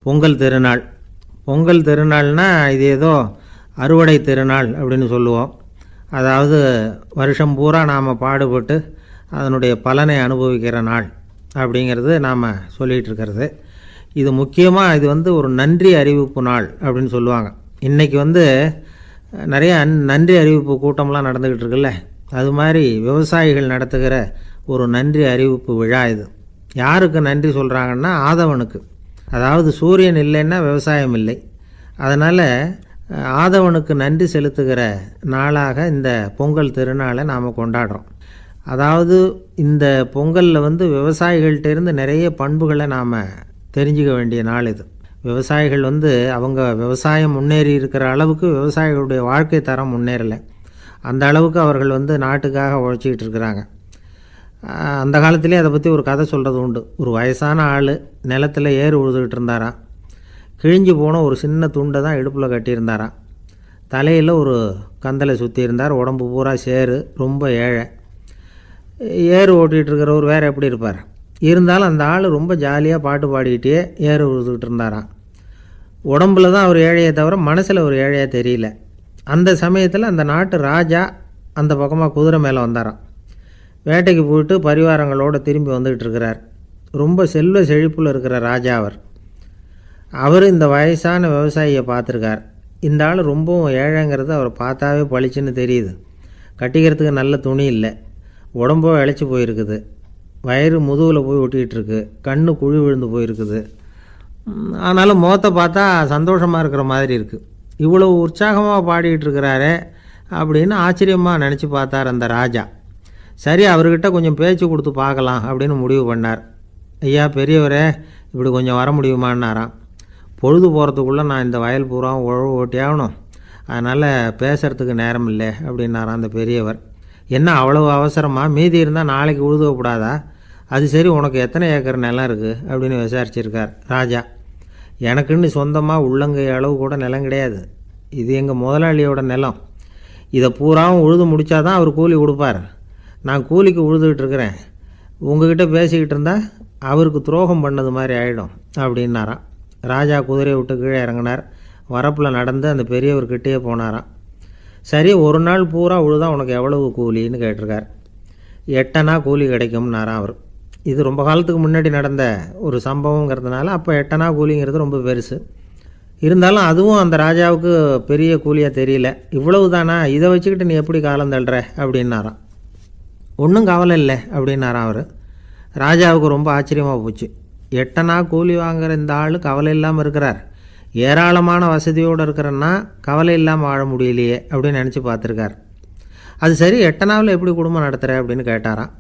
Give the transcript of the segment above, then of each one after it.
பொங்கல் திருநாள். பொங்கல் திருநாள்னா இது ஏதோ அறுவடை திருநாள் அப்படின்னு சொல்லுவோம். அதாவது வருஷம் பூரா நாம் பாடுபட்டு அதனுடைய பலனை அனுபவிக்கிற நாள் அப்படிங்கிறது நாம் சொல்லிகிட்டு இருக்கிறது. இது முக்கியமாக இது ஒரு நன்றி அறிவிப்பு நாள் அப்படின்னு சொல்லுவாங்க. இன்றைக்கி நிறைய நன்றி அறிவிப்பு கூட்டம்லாம் நடந்துக்கிட்டு இருக்குல்ல, அது மாதிரி விவசாயிகள் நடத்துகிற ஒரு நன்றி அறிவிப்பு விழா இது. யாருக்கு நன்றி சொல்கிறாங்கன்னா ஆதவனுக்கு. அதாவது சூரியன் இல்லைன்னா விவசாயம் இல்லை. அதனால் ஆதவனுக்கு நன்றி செலுத்துகிற நாளாக இந்த பொங்கல் திருநாளை நாம் கொண்டாடுறோம். அதாவது இந்த பொங்கலில் விவசாயிகள்கிட்டேருந்து நிறைய பண்புகளை நாம் தெரிஞ்சுக்க வேண்டிய நாள் இது. விவசாயிகள் அவங்க விவசாயம் முன்னேறி இருக்கிற அளவுக்கு விவசாயிகளுடைய வாழ்க்கை தரம் முன்னேறலை. அந்த அளவுக்கு அவர்கள் நாட்டுக்காக உழைச்சிக்கிட்டு இருக்கிறாங்க. அந்த காலத்திலே அதை பற்றி ஒரு கதை சொல்கிறது உண்டு. ஒரு வயசான ஆள் நிலத்தில் ஏறு உழுதுகிட்டு இருந்தாராம். கிழிஞ்சு போன ஒரு சின்ன துண்டை தான் இடுப்பில் கட்டியிருந்தாராம். தலையில் ஒரு கந்தலை சுற்றி இருந்தார். உடம்பு பூரா சேரு, ரொம்ப ஏழை. ஏறு ஓட்டிகிட்டு இருக்கிறவர் வேறு எப்படி இருப்பார்? இருந்தாலும் அந்த ஆள் ரொம்ப ஜாலியாக பாட்டு பாடிக்கிட்டே ஏறு உழுதுகிட்டு இருந்தாராம். உடம்புல தான் அவர் ஏழையை தவிர மனசில் ஒரு ஏழையாக தெரியல. அந்த சமயத்தில் அந்த நாட்டு ராஜா அந்த பக்கமாக குதிரை மேலே வந்தாராம். வேட்டைக்கு போயிட்டு பரிவாரங்களோடு திரும்பி வந்துக்கிட்டு இருக்கிறார். ரொம்ப செல்வ செழிப்பில் இருக்கிற ராஜா அவர் இந்த வயசான விவசாயியை பார்த்துருக்கார். இந்த ஆள் ரொம்பவும் ஏழைங்கிறது அவர் பார்த்தாவே பளிச்சுன்னு தெரியுது. கட்டிக்கிறதுக்கு நல்ல துணி இல்லை, உடம்போ இழைச்சி போயிருக்குது, வயிறு முதுகில் போய் ஒட்டிக்கிட்டு இருக்கு, கண்ணு குழி விழுந்து போயிருக்குது. ஆனாலும் முகத்தை பார்த்தா சந்தோஷமாக இருக்கிற மாதிரி இருக்குது. இவ்வளோ உற்சாகமாக பாடிக்கிட்டு இருக்கிறாரே அப்படின்னு ஆச்சரியமாக நினச்சி பார்த்தார் அந்த ராஜா. சரி, அவர்கிட்ட கொஞ்சம் பேச்சு கொடுத்து பார்க்கலாம் அப்படின்னு முடிவு பண்ணார். ஐயா பெரியவரே, இப்படி கொஞ்சம் வர முடியுமான்னாராம். பொழுது போகிறதுக்குள்ளே நான் இந்த வயல் பூரா உழவு ஓட்டி ஆகணும், அதனால் பேசுகிறதுக்கு நேரம் இல்லை அப்படின்னாராம் அந்த பெரியவர். என்ன அவ்வளவு அவசரமாக? மீதி இருந்தால் நாளைக்கு உழுதுவக்கூடாதா? அது சரி, உனக்கு எத்தனை ஏக்கர் நிலம் இருக்குது அப்படின்னு விசாரிச்சிருக்கார் ராஜா. எனக்குன்னு சொந்தமாக உள்ளங்கை அளவு கூட நிலம் கிடையாது. இது எங்கள் முதலாளியோட நிலம். இதை பூராவும் உழுது முடித்தா தான் அவர் கூலி கொடுப்பார். நான் கூலிக்கு உழுதுகிட்டு இருக்கிறேன். உங்ககிட்ட பேசிக்கிட்டு இருந்தால் அவருக்கு துரோகம் பண்ணது மாதிரி ஆகிடும் அப்படின்னாராம். ராஜா குதிரையை விட்டு கீழே இறங்கினார். வரப்பில் நடந்து அந்த பெரியவர்கிட்டே போனாராம். சரி, ஒரு நாள் பூரா உழுதா உனக்கு எவ்வளவு கூலின்னு கேட்டிருக்கார். 8 அணா கூலி கிடைக்கும்னாராம் அவர். இது ரொம்ப காலத்துக்கு முன்னாடி நடந்த ஒரு சம்பவங்கிறதுனால அப்போ 8 அணா கூலிங்கிறது ரொம்ப பெருசு. இருந்தாலும் அதுவும் அந்த ராஜாவுக்கு பெரிய கூலியாக தெரியல. இவ்வளவு தானா, இதை வச்சுக்கிட்டு நீ எப்படி காலம் தள்ளுற அப்படின்னாராம். ஒன்றும் கவலை இல்லை அப்படின்னாராம் அவர். ராஜாவுக்கு ரொம்ப ஆச்சரியமாக போச்சு. 8 அணா கூலி வாங்குகிற இந்த ஆள் கவலை இல்லாமல் இருக்கிறார், ஏராளமான வசதியோடு இருக்கிறன்னா கவலை இல்லாமல் வாழ முடியலையே அப்படின்னு நினச்சி பார்த்துருக்கார். அது சரி, 8 அணாவில் எப்படி குடும்பம் நடத்துகிற அப்படின்னு கேட்டாராம்.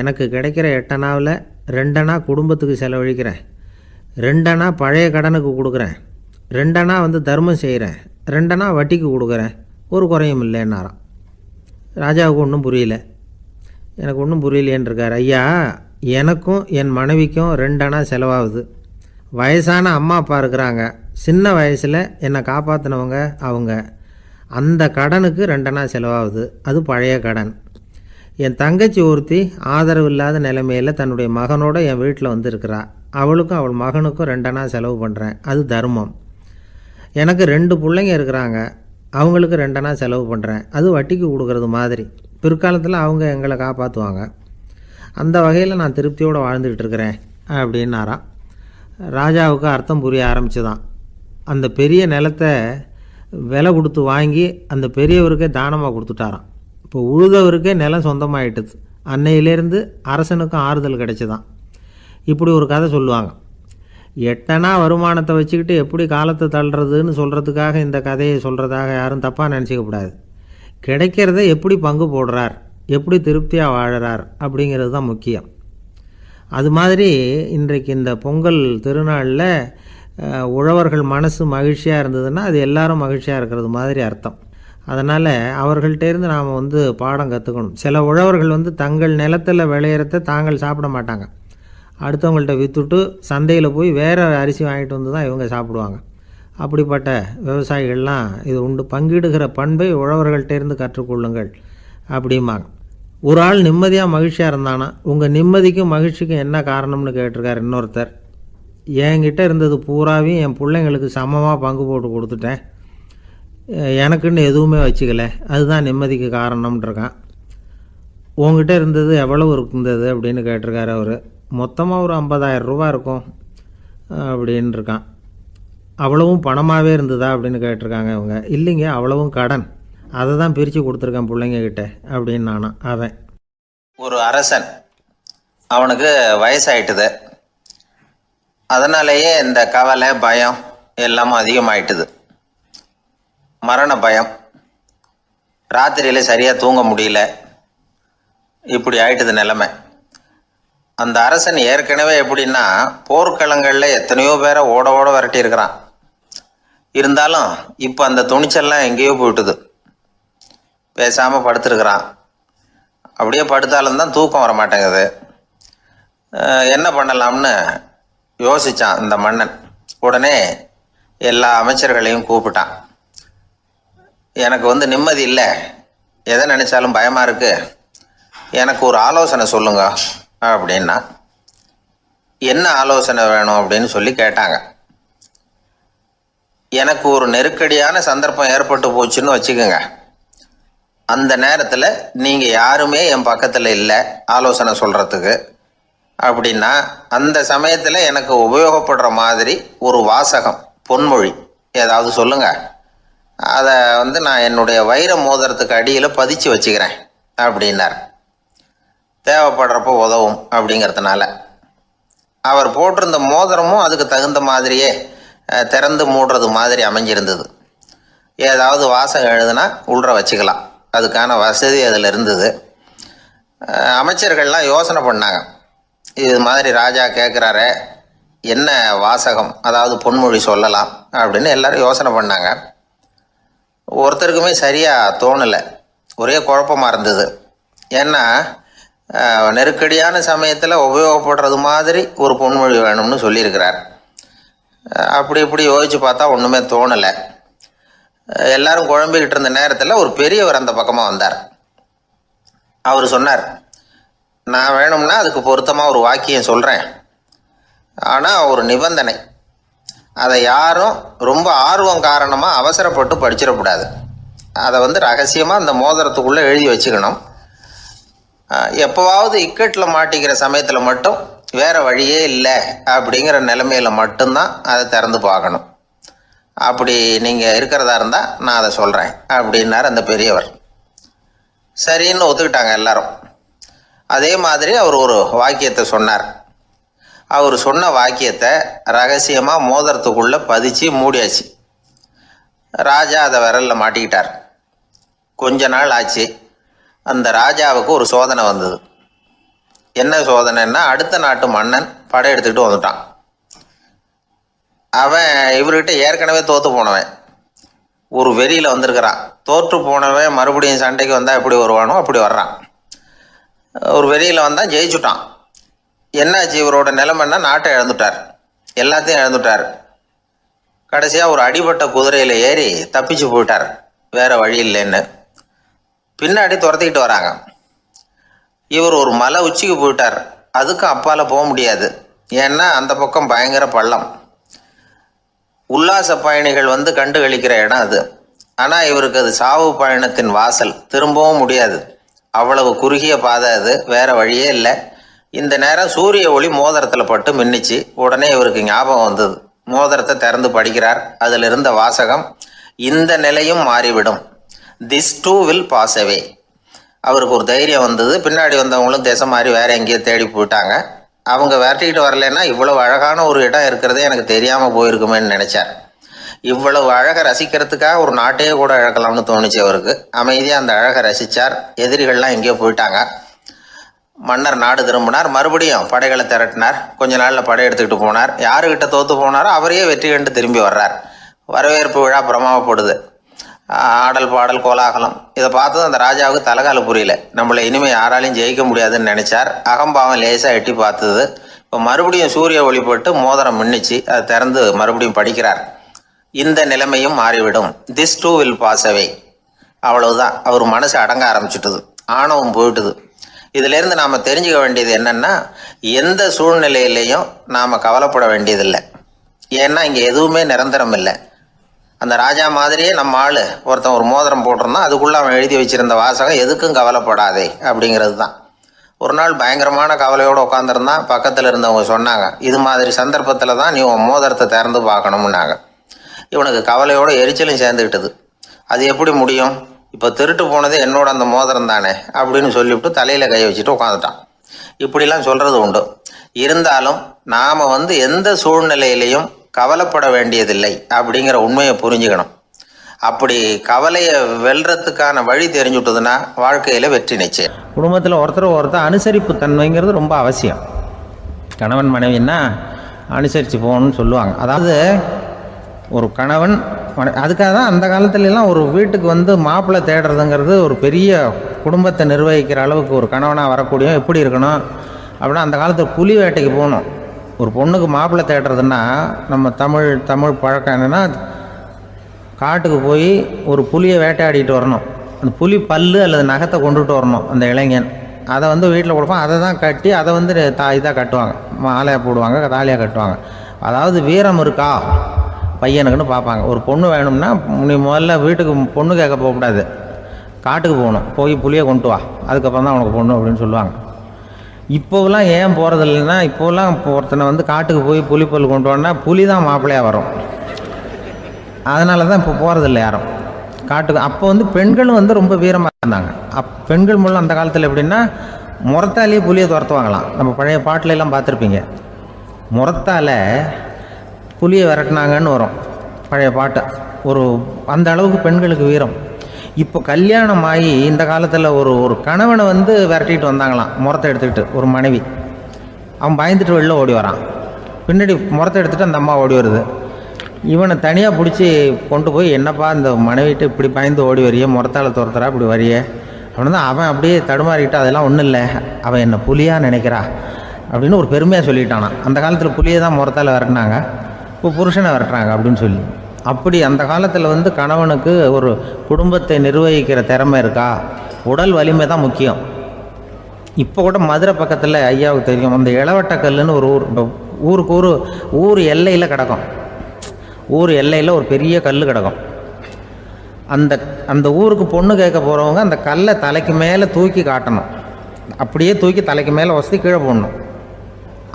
எனக்கு கிடைக்கிற 8 அணாவில் 2 அணா குடும்பத்துக்கு செலவழிக்கிறேன், 2 அணா பழைய கடனுக்கு கொடுக்குறேன், 2 அணா தர்மம் செய்கிறேன், 2 அணா வட்டிக்கு கொடுக்குறேன், ஒரு குறையும் இல்லைன்னாராம். ராஜாவுக்கு ஒன்றும் புரியல. எனக்கு ஒன்றும் புரியலேன்னு இருக்கார். ஐயா, எனக்கும் என் மனைவிக்கும் 2 அணா செலவாகுது. வயசான அம்மா அப்பா இருக்கிறாங்க, சின்ன வயசில் என்னை காப்பாற்றினவங்க அவங்க. அந்த கடனுக்கு 2 அணா செலவாகுது, அது பழைய கடன். என் தங்கச்சி ஒருத்தி ஆதரவு இல்லாத நிலைமையில் தன்னுடைய மகனோட என் வீட்டில் இருக்கிறா. அவளுக்கும் அவள் மகனுக்கும் 2 அணா செலவு பண்ணுறேன், அது தர்மம். எனக்கு 2 பிள்ளைங்க இருக்கிறாங்க, அவங்களுக்கு 2 அணா செலவு பண்ணுறேன், அது வட்டிக்கு கொடுக்கறது மாதிரி. பிற்காலத்தில் அவங்க எங்களை காப்பாற்றுவாங்க. அந்த வகையில் நான் திருப்தியோடு வாழ்ந்துக்கிட்டு இருக்கிறேன் அப்படின்னாராம். ராஜாவுக்கு அர்த்தம் புரிய ஆரம்பிச்சுதான். அந்த பெரிய நிலத்தை விலை கொடுத்து வாங்கி அந்த பெரியவருக்கே தானமாக கொடுத்துட்டாராம். இப்போ உழுதவருக்கே நிலம் சொந்தமாயிட்டுது. அன்னையிலேருந்து அரசனுக்கும் ஆறுதல் கிடைச்சிதான். இப்படி ஒரு கதை சொல்லுவாங்க. 8 அணா வருமானத்தை வச்சுக்கிட்டு எப்படி காலத்தை தள்ளுறதுன்னு சொல்கிறதுக்காக இந்த கதையை சொல்கிறதாக யாரும் தப்பாக நினச்சிக்கக்கூடாது. கிடைக்கிறத எப்படி பங்கு போடுறார், எப்படி திருப்தியாக வாழறார் அப்படிங்கிறது தான் முக்கியம். அது மாதிரி இன்றைக்கு இந்த பொங்கல் திருநாளில் உழவர்கள் மனசு மகிழ்ச்சியாக இருந்ததுன்னா அது எல்லாரும் மகிழ்ச்சியாக இருக்கிறது மாதிரி அர்த்தம். அதனால் அவர்கள்ட்டேருந்து நாம் பாடம் கற்றுக்கணும். சில உழவர்கள் தங்கள் நிலத்தில் விளையிறத தாங்கள் சாப்பிட மாட்டாங்க, அடுத்தவங்கள்ட்ட விற்றுட்டு சந்தையில் போய் வேறு அரிசி வாங்கிட்டு வந்து தான் இவங்க சாப்பிடுவாங்க. அப்படிப்பட்ட விவசாயிகள்லாம் இது உண்டு. பங்கிடுகிற பண்பை உழவர்கள்ட்டேருந்து கற்றுக்கொள்ளுங்கள் அப்படிம்பாங்க. ஒரு ஆள் நிம்மதியாக மகிழ்ச்சியாக இருந்தானா, உங்கள் நிம்மதிக்கும் மகிழ்ச்சிக்கும் என்ன காரணம்னு கேட்டிருக்கார் இன்னொருத்தர். என்கிட்ட இருந்தது பூராவையும் என் பிள்ளைங்களுக்கு சமமாக பங்கு போட்டு கொடுத்துட்டேன். எனக்குன்னு எதுவுமே வச்சுக்கல. அதுதான் நிம்மதிக்கு காரணம்ன்றிருக்கான். உங்ககிட்ட இருந்தது எவ்வளவு இருந்தது அப்படின்னு கேட்டிருக்காரு அவர். மொத்தமாக ஒரு 50,000 ரூபா இருக்கும் அப்படின்னு இருக்கான். அவ்வளவும் பணமாகவே இருந்ததா அப்படின்னு கேட்டிருக்காங்க இவங்க. இல்லைங்க, அவ்வளவும் கடன், அதை தான் பிரித்து கொடுத்துருக்கேன் பிள்ளைங்கக்கிட்ட அப்படின்னு நானும். அவன் ஒரு அரசன், அவனுக்கு வயசாயிட்டுது. அதனாலேயே இந்த கவலை பயம் எல்லாமும் அதிகமாயிட்டுது. மரண பயம், ராத்திரியில் சரியாக தூங்க முடியல, இப்படி ஆயிட்டுது நிலைமை. அந்த அரசன் ஏற்கனவே எப்படின்னா போர்க்களங்களில் எத்தனையோ பேரை ஓட ஓட விரட்டி இருக்கிறான். இருந்தாலும் இப்போ அந்த துணிச்சல்லாம் எங்கேயோ போயிட்டுது. பேசாமல் படுத்துருக்கிறான். அப்படியே படுத்தாலும் தான் தூக்கம் வர மாட்டேங்குது. என்ன பண்ணலாம்னு யோசித்தான் இந்த மன்னன். உடனே எல்லா அமைச்சர்களையும் கூப்பிட்டான். எனக்கு நிம்மதி இல்லை, எதை நினச்சாலும் பயமாக இருக்குது, எனக்கு ஒரு ஆலோசனை சொல்லுங்க அப்படின்னா. என்ன ஆலோசனை வேணும் அப்படின்னு சொல்லி கேட்டாங்க. எனக்கு ஒரு நெருக்கடியான சந்தர்ப்பம் ஏற்பட்டு போச்சுன்னு வச்சுக்கோங்க. அந்த நேரத்தில் நீங்கள் யாருமே என் பக்கத்தில் இல்லை ஆலோசனை சொல்கிறதுக்கு அப்படின்னா, அந்த சமயத்தில் எனக்கு உபயோகப்படுற மாதிரி ஒரு வாசகம், பொன்மொழி ஏதாவது சொல்லுங்கள். அதை நான் என்னுடைய வைர மோதிரத்துக்கு அடியில் பதிச்சு வச்சுக்கிறேன் அப்படின்னார். தேவைப்படுறப்போ உதவும் அப்படிங்கிறதுனால. அவர் போட்டிருந்த மோதிரமும் அதுக்கு தகுந்த மாதிரியே திறந்து மூடுறது மாதிரி அமைஞ்சிருந்தது. ஏதாவது வாசகம் எழுதுனா உள்ற வச்சுக்கலாம், அதுக்கான வசதி அதில் இருந்தது. அமைச்சர்கள்லாம் யோசனை பண்ணாங்க. இது மாதிரி ராஜா கேட்குறாரு, என்ன வாசகம், அதாவது பொன்மொழி சொல்லலாம் அப்படின்னு எல்லாரும் யோசனை பண்ணாங்க. ஒருத்தருக்குமே சரியாக தோணலை, ஒரே குழப்பமாக இருந்தது. ஏன்னா நெருக்கடியான சமயத்தில் உபயோகப்படுறது மாதிரி ஒரு பொன்மொழி வேணும்னு சொல்லியிருக்கிறார். அப்படி இப்படி யோசித்து பார்த்தா ஒன்றுமே தோணலை. எல்லாரும் குழம்பிக்கிட்டு இருந்த நேரத்தில் ஒரு பெரியவர் அந்த பக்கமாக வந்தார். அவர் சொன்னார், நான் வேணும்னா அதுக்கு பொருத்தமாக ஒரு வாக்கியம் சொல்கிறேன், ஆனால் ஒரு நிபந்தனை. அதை யாரும் ரொம்ப ஆர்வம் காரணமாக அவசரப்பட்டு படிச்சிடக்கூடாது. அதை ரகசியமாக அந்த மோதிரத்துக்குள்ளே எழுதி வச்சுக்கணும். எப்போவாவது இக்கட்டில் மாட்டிக்கிற சமயத்தில் மட்டும் வேறு வழியே இல்லை அப்படிங்கிற நிலைமையில் மட்டும்தான் அதை திறந்து பார்க்கணும். அப்படி நீங்கள் இருக்கிறதா இருந்தால் நான் அதை சொல்கிறேன் அப்படின்னார் அந்த பெரியவர். சரின்னு ஒத்துக்கிட்டாங்க எல்லாரும். அதே மாதிரி அவர் ஒரு வாக்கியத்தை சொன்னார். அவர் சொன்ன வாக்கியத்தை ரகசியமாக மோதிரத்துக்குள்ளே பதிச்சு மூடியாச்சு. ராஜா அதை விரலில் மாட்டிக்கிட்டார். கொஞ்ச நாள் ஆச்சு. அந்த ராஜாவுக்கு ஒரு சோதனை வந்தது. என்ன சோதனைன்னா, அடுத்த நாட்டு மன்னன் படையெடுத்துக்கிட்டு வந்துட்டான். அவன் இவர்கிட்ட ஏற்கனவே தோற்று போனவன், ஒரு வெறியில் வந்திருக்கிறான். தோற்று போனவன் மறுபடியும் சண்டைக்கு வந்தால் எப்படி வருவானோ அப்படி வர்றான். ஒரு வெறியில் வந்தால் ஜெயிச்சுட்டான். என்னாச்சு, இவரோட நிலைமைன்னா நாட்டை இழந்துட்டார், எல்லாத்தையும் இழந்துட்டார். கடைசியாக ஒரு அடிபட்ட குதிரையில் ஏறி தப்பிச்சு போயிட்டார், வேறு வழி இல்லைன்னு. பின்னாடி துரத்திக்கிட்டு வராங்க. இவர் ஒரு மலை உச்சிக்கு போயிட்டார். அதுக்கும் அப்பால் போக முடியாது, ஏன்னா அந்த பக்கம் பயங்கர பள்ளம். உல்லாச பயணிகள் கண்டு கழிக்கிற இடம் அது. ஆனால் இவருக்கு அது சாவு பயணத்தின் வாசல், திரும்பவும் முடியாது. அவ்வளவு குறுகிய பாதை அது, வேறு வழியே இல்லை. இந்த நேரம் சூரிய ஒளி மோதிரத்தில் பட்டு மின்னிச்சு. உடனே இவருக்கு ஞாபகம் வந்தது. மோதிரத்தை திறந்து படிக்கிறார். அதில் இருந்த வாசகம், இந்த நிலையும் மாறிவிடும், this too will pass away. அவருக்கு ஒரு தைரியம் வந்தது. பின்னாடி வந்தவங்களும் திசை மாதிரி வேறு எங்கேயோ தேடி போயிட்டாங்க. அவங்க விரட்டிக்கிட்டு வரலன்னா இவ்வளவு அழகான ஒரு இடம் இருக்கிறதே எனக்கு தெரியாமல் போயிருக்குமேன்னு நினச்சார். இவ்வளவு அழகை ரசிக்கிறதுக்காக ஒரு நாட்டையே கூட இழக்கலாம்னு தோணுச்சு அவருக்கு. அமைதியாக அந்த அழகை ரசித்தார். எதிரிகள்லாம் எங்கேயோ போயிட்டாங்க. மன்னர் நாடு திரும்பினார். மறுபடியும் படைகளை திரட்டினார். கொஞ்ச நாளில் படை எடுத்துக்கிட்டு போனார். யாருக்கிட்ட தோற்று போனாரோ அவரையே வெற்றி கண்டு திரும்பி வர்றார். வரவேற்பு விழா பிரமாவப்படுது. ஆடல் பாடல் கோலாகலம். இதை பார்த்ததும் அந்த ராஜாவுக்கு தலைகால புரியல. நம்மளை இனிமேல் யாராலையும் ஜெயிக்க முடியாதுன்னு நினைச்சார். அகம்பாவம் லேசாக எட்டி பார்த்தது. இப்போ மறுபடியும் சூரிய ஒளிப்பட்டு மோதிரம் மின்னிச்சு. அதை திறந்து மறுபடியும் படிக்கிறார். இந்த நிலைமையும் மாறிவிடும், this too will pass away. அவ்வளவுதான். அவர் மனசு அடங்க ஆரம்பிச்சுட்டுது. ஆணவம் போயிட்டுது. இதிலேருந்து நாம் தெரிஞ்சுக்க வேண்டியது என்னென்னா, எந்த சூழ்நிலையிலையும் நாம் கவலைப்பட வேண்டியதில்லை. ஏன்னா இங்கே எதுவுமே நிரந்தரம் இல்லை. அந்த ராஜா மாதிரியே நம்ம ஆள் ஒருத்தன் ஒரு மோதிரம் போட்டிருந்தான், அதுக்குள்ளே அவன் எழுதி வச்சுருந்த வாசகம் எதுக்கும் கவலைப்படாதே அப்படிங்கிறது தான். ஒரு நாள் பயங்கரமான கவலையோடு உட்காந்துருந்தான். பக்கத்தில் இருந்தவங்க சொன்னாங்க, இது மாதிரி சந்தர்ப்பத்தில் தான் நீ உன் மோதிரத்தை திறந்து பார்க்கணும்னாங்க. இவனுக்கு கவலையோடு எரிச்சலும் சேர்ந்துக்கிட்டது. அது எப்படி முடியும், இப்போ திருட்டு போனது என்னோட அந்த மோதிரம் தானே அப்படின்னு சொல்லிவிட்டு தலையில் கை வச்சுட்டு உட்காந்துட்டான். இப்படிலாம் சொல்கிறது உண்டு. இருந்தாலும் நாம் எந்த சூழ்நிலையிலையும் கவலைப்பட வேண்டியதில்லை அப்படிங்கிற உண்மையை புரிஞ்சுக்கணும். அப்படி கவலையை வெல்றதுக்கான வழி தெரிஞ்சுட்டதுன்னா வாழ்க்கையில் வெற்றி நிச்சயம். குடும்பத்தில் ஒருத்தர் அனுசரிப்பு தன்மைங்கிறது ரொம்ப அவசியம். கணவன் மனைவின்னா அனுசரித்து போகணும்னு சொல்லுவாங்க. அதாவது ஒரு கணவன் அதுக்காக தான் அந்த காலத்துலலாம் ஒரு வீட்டுக்கு மாப்பிள்ளை தேடுறதுங்கிறது ஒரு பெரிய குடும்பத்தை நிர்வகிக்கிற அளவுக்கு ஒரு கணவனாக வரக்கூடிய எப்படி இருக்கணும் அப்படின்னா, அந்த காலத்தில் புலி வேட்டைக்கு போகணும். ஒரு பொண்ணுக்கு மாப்பிள்ளை தேடுறதுன்னா நம்ம தமிழ் பழக்கம் என்னென்னா, காட்டுக்கு போய் ஒரு புலியை வேட்டையாடிட்டு வரணும். அந்த புலி பல்லு அல்லது நகத்தை கொண்டுட்டு வரணும் அந்த இளைஞன். அதை வீட்டில் கொடுப்பான். அதை தான் கட்டி அதை இதாக கட்டுவாங்க, மாலையாக போடுவாங்க, தாலியாக கட்டுவாங்க. அதாவது வீரம் இருக்கா பையனுக்குன்னு பார்ப்பாங்க. ஒரு பொண்ணு வேணும்னா நீ முதல்ல வீட்டுக்கு பொண்ணு கேட்க போகக்கூடாது, காட்டுக்கு போகணும். போய் புலியை கொண்டு வா, அதுக்கப்புறம் தான் உனக்கு பொண்ணு அப்படின்னு சொல்லுவாங்க. இப்போவெல்லாம் ஏன் போகிறது இல்லைன்னா, இப்போலாம் ஒருத்தனை காட்டுக்கு போய் புலிப்பல் கொண்டு வான்னா புலி தான் மாப்பிள்ளையாக வரும். அதனால தான் இப்போ போகிறதில்ல யாரும் காட்டுக்கு. அப்போ பெண்களும் ரொம்ப வீரமாக இருந்தாங்க. பெண்கள் மூலம் அந்த காலத்தில் எப்படின்னா, முறத்தாலேயே புலியை துரத்துவாங்களாம். நம்ம பழைய பாட்டிலெல்லாம் பார்த்துருப்பீங்க, முறத்தால் புலியை விரட்டினாங்கன்னு வரும் பழைய பாட்டை. அந்த அளவுக்கு பெண்களுக்கு வீரம். இப்போ கல்யாணம் ஆகி இந்த காலத்தில் ஒரு கணவனை விரட்டிட்டு வந்தாங்களாம் முறத்தை எடுத்துக்கிட்டு. ஒரு மனைவி அவன் பயந்துட்டு வெளில ஓடி வரான். பின்னாடி முறத்தை எடுத்துகிட்டு அந்த அம்மா ஓடி வருது. இவனை தனியாக பிடிச்சி கொண்டு போய், என்னப்பா இந்த மனைவிட்டு இப்படி பயந்து ஓடி வரையே, முறத்தால் துரத்துறா இப்படி வரையே அப்படின்னு தான் அவன் அப்படியே தடுமாறிக்கிட்டு, அதெல்லாம் ஒன்றும் இல்லை, அவன் என்னை புலியாக நினைக்கிறா அப்படின்னு ஒரு பெருமையாக சொல்லிட்டானான். அந்த காலத்தில் புலியை தான் முறத்தால் விரட்டினாங்க, இப்போ புருஷனை விரட்டுறாங்க அப்படின்னு சொல்லி. அப்படி அந்த காலத்தில் கணவனுக்கு ஒரு குடும்பத்தை நிர்வகிக்கிற திறமை இருக்கா, உடல் வலிமை தான் முக்கியம். இப்போ கூட மதுரை பக்கத்தில் ஐயாவுக்கு தெரியும், அந்த இளவட்டக்கல்லுன்னு ஒரு ஊர் எல்லையில் கிடக்கும். ஊர் எல்லையில் ஒரு பெரிய கல் கிடக்கும். அந்த ஊருக்கு பொண்ணு கேட்க போகிறவங்க அந்த கல்லை தலைக்கு மேலே தூக்கி காட்டணும். அப்படியே தூக்கி தலைக்கு மேலே வசதி கீழே போடணும்.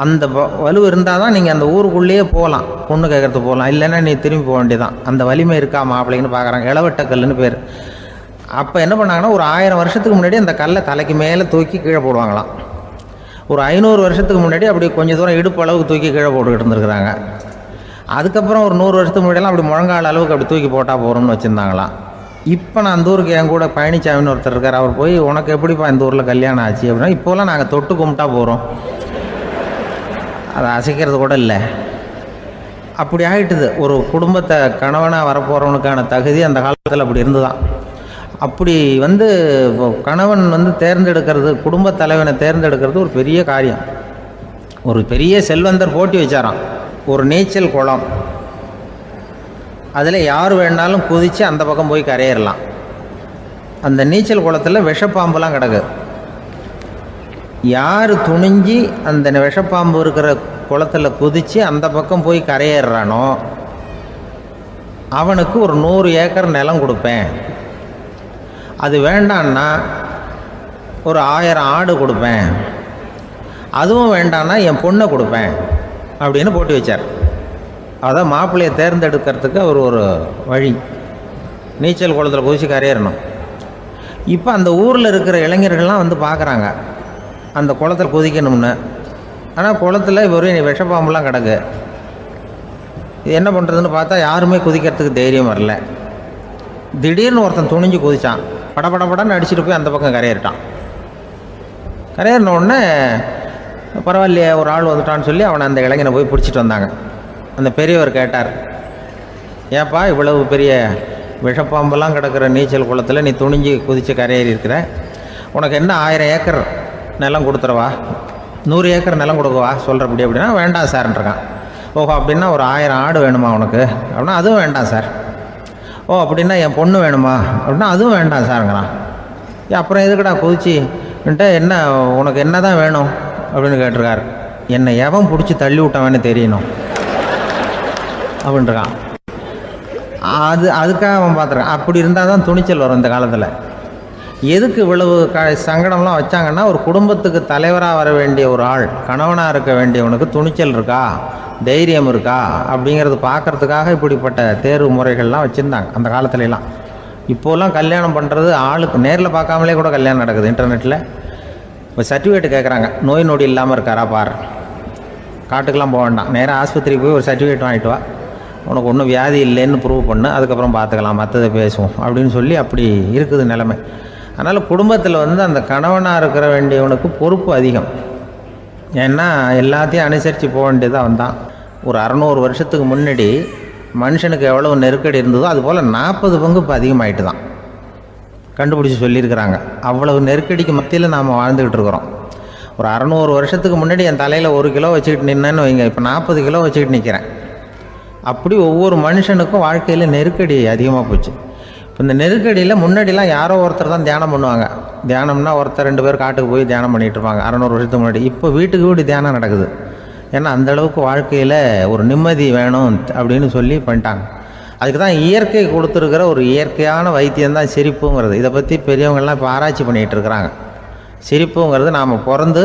அந்த வலு இருந்தால் தான் நீங்கள் அந்த ஊருக்குள்ளேயே போகலாம், பொண்ணு கேட்குறதுக்கு போகலாம். இல்லைன்னா நீ திரும்பி போக வேண்டியதான். அந்த வலிமை இருக்கா மாப்பிள்ளைன்னு பார்க்குறாங்க. இளவட்டக்கல்லுன்னு பேர். அப்போ என்ன பண்ணாங்கன்னா, ஒரு 1000 வருஷத்துக்கு முன்னாடி அந்த கல்லை தலைக்கு மேலே தூக்கி கீழே போடுவாங்களாம். ஒரு 500 வருஷத்துக்கு முன்னாடி அப்படி கொஞ்சம் தூரம் இடுப்பு அளவுக்கு தூக்கி கீழே போட்டுக்கிட்டு இருந்துருக்குறாங்க. அதுக்கப்புறம் ஒரு 100 வருஷத்துக்கு முன்னாடியெல்லாம் அப்படி முழங்கால அளவுக்கு அப்படி தூக்கி போட்டால் போகிறோம்னு வச்சுருந்தாங்களாம். இப்போ நான் அந்த ஊருக்கு என் கூட பழனிசாமின்னு ஒருத்தர் இருக்கார். அவர் போய், உனக்கு எப்படிப்பா இந்த ஊரில் கல்யாணம் ஆச்சு அப்படின்னா, இப்போலாம் நாங்கள் தொட்டு கும்பிட்டா போகிறோம், அதை அசைக்கிறது கூட இல்லை. அப்படி ஆகிட்டுது. ஒரு குடும்பத்தை கணவனாக வரப்போகிறவனுக்கான தகுதி அந்த காலத்தில் அப்படி இருந்துதான். அப்படி கணவன் தேர்ந்தெடுக்கிறது, குடும்ப தலைவனை தேர்ந்தெடுக்கிறது ஒரு பெரிய காரியம். ஒரு பெரிய செல்வந்தர் போட்டி வச்சாராம். ஒரு நீச்சல் குளம், அதில் யார் வேணாலும் குதித்து அந்த பக்கம் போய் கரையேறலாம். அந்த நீச்சல் குளத்தில் விஷப்பாம்புலாம் கிடக்கு. யார் துணிஞ்சி அந்த விஷப்பாம்பு இருக்கிற குளத்தில் குதித்து அந்த பக்கம் போய் கரையேறானோ அவனுக்கு ஒரு 100 ஏக்கர் நிலம் கொடுப்பேன். அது வேண்டான்னா ஒரு 1000 ஆடு கொடுப்பேன். அதுவும் வேண்டான்னா என் பொண்ணை கொடுப்பேன் அப்படின்னு போட்டி வச்சார். அதான் மாப்பிள்ளையை தேர்ந்தெடுக்கிறதுக்கு அவர் ஒரு வழி, நீச்சல் குளத்தில் குதித்து கரையேறணும். இப்போ அந்த ஊரில் இருக்கிற இளைஞர்கள்லாம் பார்க்குறாங்க அந்த குளத்தில் குதிக்கணும்னு. ஆனால் குளத்தில் வெறும் விஷப்பாம்புலாம் கிடக்கு. இது என்ன பண்ணுறதுன்னு பார்த்தா யாருமே குதிக்கிறதுக்கு தைரியம் வரல. திடீர்னு ஒருத்தன் துணிஞ்சு குதித்தான். படப்படப்படன்னு அடிச்சுட்டு போய் அந்த பக்கம் கரையேறிட்டான். கரையேறின உடனே பரவாயில்லையே ஒரு ஆள் வந்துட்டான்னு சொல்லி அவனை அந்த இளைஞனை போய் பிடிச்சிட்டு வந்தாங்க. அந்த பெரியவர் கேட்டார், ஏப்பா இவ்வளவு பெரிய விஷப்பாம்பெல்லாம் கிடக்கிற நீச்சல் குளத்தில் நீ துணிஞ்சு குதித்து கரையேறி இருக்கிற, உனக்கு என்ன 1000 ஏக்கர் நிலம் கொடுத்துருவா, 100 ஏக்கர் நிலம் கொடுக்கவா சொல்கிறப்படி அப்படின்னா, வேண்டாம் சார்ன்றான். ஓஹோ அப்படின்னா ஒரு 1000 ஆடு வேணுமா உனக்கு அப்படின்னா, அதுவும் வேண்டாம் சார். ஓ அப்படின்னா என் பொண்ணு வேணுமா அப்படின்னா, அதுவும் வேண்டாம் சாருங்கிறான். அப்புறம் எதுக்குடா குதிச்சு என்ன உனக்கு என்ன தான் வேணும் அப்படின்னு கேட்டிருக்காரு. என்னை எவன் பிடிச்சி தள்ளி விட்டவன்னு தெரியணும் அப்படின்ட்டுருக்கான். அதுக்காக அவன் பார்த்துருக்கான். அப்படி இருந்தால் தான் துணிச்சல் வரும் இந்த காலத்தில். எதுக்கு இவ்வளவு சங்கடம்லாம் வச்சாங்கன்னா, ஒரு குடும்பத்துக்கு தலைவராக வர வேண்டிய ஒரு ஆள், கணவனாக இருக்க வேண்டியவனுக்கு துணிச்சல் இருக்கா, தைரியம் இருக்கா அப்படிங்கிறது பார்க்குறதுக்காக இப்படிப்பட்ட தேர்வு முறைகள்லாம் வச்சுருந்தாங்க அந்த காலத்துலலாம். இப்போலாம் கல்யாணம் பண்ணுறது ஆளுக்கு நேரில் பார்க்காமலே கூட கல்யாணம் நடக்குது இன்டர்நெட்டில். இப்போ சர்டிஃபிகேட் கேட்குறாங்க, நோய் நொடி இல்லாமல் இருக்காரா பார். காட்டுக்கெலாம் போக வேண்டாம், நேராக ஆஸ்பத்திரிக்கு போய் ஒரு சர்டிஃபிகேட் வாங்கிட்டு வா, உனக்கு ஒன்றும் வியாதி இல்லைன்னு ப்ரூவ் பண்ணு, அதுக்கப்புறம் பார்த்துக்கலாம், மற்றதை பேசுவோம் அப்படின்னு சொல்லி அப்படி இருக்குது நிலைமை. அதனால் குடும்பத்தில் அந்த கணவனாக இருக்கிற வேண்டியவனுக்கு பொறுப்பு அதிகம். ஏன்னா எல்லாத்தையும் அனுசரித்து போக வேண்டியதாக வந்தான். ஒரு 600 வருஷத்துக்கு முன்னாடி மனுஷனுக்கு எவ்வளோ நெருக்கடி இருந்ததோ அதுபோல் 40 பங்கு இப்போ அதிகமாகிட்டு தான் கண்டுபிடிச்சி சொல்லியிருக்கிறாங்க. அவ்வளவு நெருக்கடிக்கு மத்தியில் நாம் வாழ்ந்துக்கிட்டு இருக்கிறோம். ஒரு 600 வருஷத்துக்கு முன்னாடி என் தலையில் 1 கிலோ வச்சுக்கிட்டு நின்னேன்னு வைங்க, இப்போ 40 கிலோ வச்சுக்கிட்டு நிற்கிறேன். அப்படி ஒவ்வொரு மனுஷனுக்கும் வாழ்க்கையில் நெருக்கடி அதிகமாக போச்சு. இப்போ இந்த நெருக்கடியில் முன்னாடிலாம் யாரோ ஒருத்தர் தான் தியானம் பண்ணுவாங்க. தியானம்னா ஒருத்தர் 2 பேர் காட்டுக்கு போய் தியானம் பண்ணிகிட்டு இருப்பாங்க 600 வருஷத்துக்கு முன்னாடி. இப்போ வீட்டுக்கு வீடு தியானம் நடக்குது. ஏன்னா அந்தளவுக்கு வாழ்க்கையில் ஒரு நிம்மதி வேணும் அப்படின்னு சொல்லி பண்ணிட்டாங்க. அதுக்கு தான் இயற்கை கொடுத்துருக்கிற ஒரு இயற்கையான வைத்தியம்தான் சிரிப்புங்கிறது. இதை பற்றி பெரியவங்கள்லாம் இப்போ ஆராய்ச்சி பண்ணிகிட்டு இருக்கிறாங்க. சிரிப்புங்கிறது நாம் பிறந்து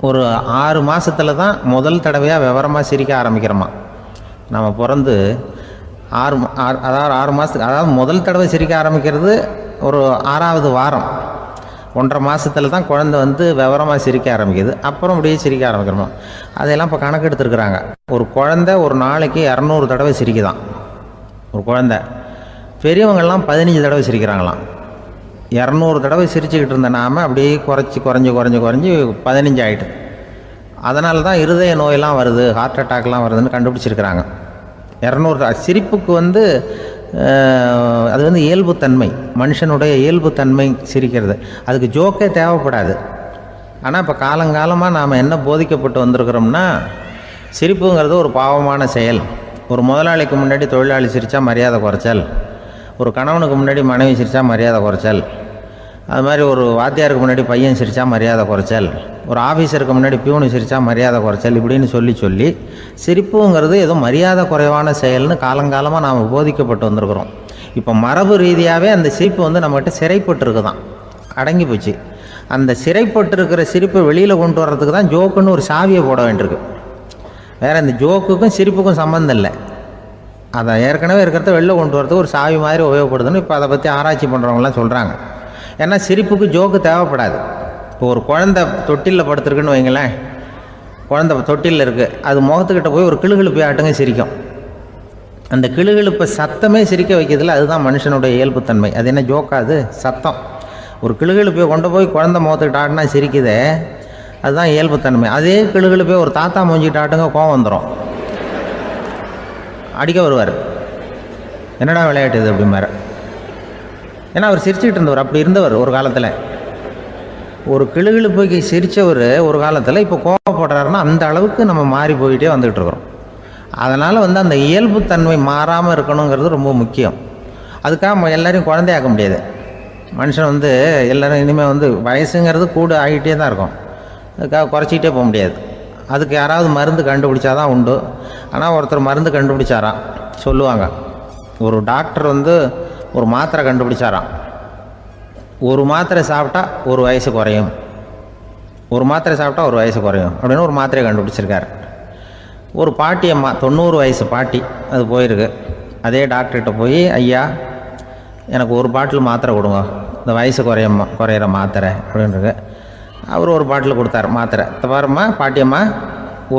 ஒரு 6 மாதத்தில் தான் முதல் தடவையாக விவரமாக சிரிக்க ஆரம்பிக்கிறோமா. நம்ம பிறந்து 6 மாதத்துக்கு, அதாவது முதல் தடவை சிரிக்க ஆரம்பிக்கிறது ஒரு 6ஆவது வாரம், 1.5 மாதத்தில் தான் குழந்தை விவரமாக சிரிக்க ஆரம்பிக்குது. அப்புறம் அப்படியே சிரிக்க ஆரம்பிக்கிறோமா. அதெல்லாம் இப்போ கணக்கு எடுத்துருக்குறாங்க. ஒரு குழந்தை ஒரு நாளைக்கு 200 தடவை சிரிக்குதான் ஒரு குழந்தை. பெரியவங்கள்லாம் 15 தடவை சிரிக்கிறாங்களாம். 200 தடவை சிரிச்சுக்கிட்டு இருந்த நாம் அப்படியே குறைஞ்சி 15 ஆகிட்டு. அதனால தான் இருதய நோயெல்லாம் வருது, ஹார்ட் அட்டாக்லாம் வருதுன்னு கண்டுபிடிச்சிருக்கிறாங்க. 200 சிரிப்புக்கு அது இயல்புத்தன்மை, மனுஷனுடைய இயல்புத்தன்மை சிரிக்கிறது. அதுக்கு ஜோக்கே தேவைப்படாது. ஆனால் இப்போ காலங்காலமாக நாம் என்ன போதிக்கப்பட்டு வந்திருக்கிறோம்னா, சிரிப்புங்கிறது ஒரு பாவமான செயல். ஒரு முதலாளிக்கு முன்னாடி தொழிலாளி சிரித்தா மரியாதை குறைச்சல், ஒரு கணவனுக்கு முன்னாடி மனைவி சிரித்தா மரியாதை குறைச்சல், அது மாதிரி ஒரு வாத்தியாருக்கு முன்னாடி பையன் சிரித்தா மரியாதை குறைச்சல், ஒரு ஆஃபீஸருக்கு முன்னாடி பியூனு சிரித்தா மரியாதை குறைச்சல், இப்படின்னு சொல்லி சிரிப்புங்கிறது ஏதோ மரியாதை குறைவான செயல்னு காலங்காலமாக நாம் போதிக்கப்பட்டு வந்திருக்கிறோம். இப்போ மரபு ரீதியாகவே அந்த சிரிப்பு நம்மகிட்ட சிறைப்பட்டு தான், அடங்கி போச்சு. அந்த சிறைப்பட்டிருக்கிற சிரிப்பை வெளியில் கொண்டு வர்றதுக்கு தான் ஜோக்குன்னு ஒரு சாவியை போட வேண்டியிருக்கு. வேறு இந்த ஜோக்குக்கும் சிரிப்புக்கும் சம்மந்தம் இல்லை. அதை ஏற்கனவே இருக்கிறத வெளில கொண்டு வரதுக்கு ஒரு சாவி மாதிரி உபயோகப்படுதுன்னு இப்போ அதை பற்றி ஆராய்ச்சி பண்ணுறவங்களாம் சொல்கிறாங்க. ஏன்னா சிரிப்புக்கு ஜோக்கு தேவைப்படாது. இப்போ ஒரு குழந்தை தொட்டிலில் படுத்துருக்குன்னு வைங்களேன், குழந்தை தொட்டிலில் இருக்குது, அது முகத்துக்கிட்ட போய் ஒரு கிளுகிழுப்பை ஆட்டுங்க சிரிக்கும். அந்த கிளுகிழுப்பை சத்தமே சிரிக்க வைக்கிறதுல அதுதான் மனுஷனுடைய இயல்புத்தன்மை. அது என்ன ஜோக்காது? சத்தம். ஒரு கிளுகிழுப்பை கொண்டு போய் குழந்தை முகத்துக்கிட்ட ஆட்டினா சிரிக்குதே, அதுதான் இயல்புத்தன்மை. அதே கிளுகிழுப்பை ஒரு தாத்தா மூஞ்சிக்கிட்ட ஆட்டுங்க, கோவம் வந்துடும், அடிக்க வருவார். என்னடா விளையாட்டு இது அப்படிமாரு. ஏன்னா அவர் சிரிச்சுக்கிட்டு இருந்தவர், அப்படி இருந்தவர் ஒரு காலத்தில். ஒரு கிளுகிழுப்பைக்கு சிரித்தவர் ஒரு காலத்தில் இப்போ கோவப்படுறாருன்னா அந்த அளவுக்கு நம்ம மாறி போயிட்டே வந்துக்கிட்டு இருக்கிறோம். அதனால் அந்த இயல்புத்தன்மை மாறாமல் இருக்கணுங்கிறது ரொம்ப முக்கியம். அதுக்காக எல்லோரையும் குழந்தையாக்க முடியாது. மனுஷன் எல்லோரும் இனிமேல் வயசுங்கிறது கூட ஆகிட்டே தான் இருக்கும். அதுக்காக குறைச்சிக்கிட்டே போக முடியாது. அதுக்கு யாராவது மருந்து கண்டுபிடிச்சாதான் உண்டு. ஆனால் ஒருத்தர் மருந்து கண்டுபிடிச்சாராம், சொல்லுவாங்க. ஒரு டாக்டர் ஒரு மாத்திரை கண்டுபிடிச்சாராம். ஒரு மாத்திரை சாப்பிட்டா ஒரு வயசு குறையும், ஒரு மாத்திரை சாப்பிட்டா ஒரு வயசு குறையும் அப்படின்னு ஒரு மாத்திரையை கண்டுபிடிச்சிருக்காரு. ஒரு பாட்டி அம்மா, 90 வயசு பாட்டி, அது போயிருக்கு. அதே டாக்டர்கிட்ட போய், ஐயா எனக்கு ஒரு பாட்டில் மாத்திரை கொடுங்க, இந்த வயசு குறையிற மாத்திரை அப்படின்றது. அவர் ஒரு பாட்டில் கொடுத்தார் மாத்திரை. பாரும்மா பாட்டியம்மா,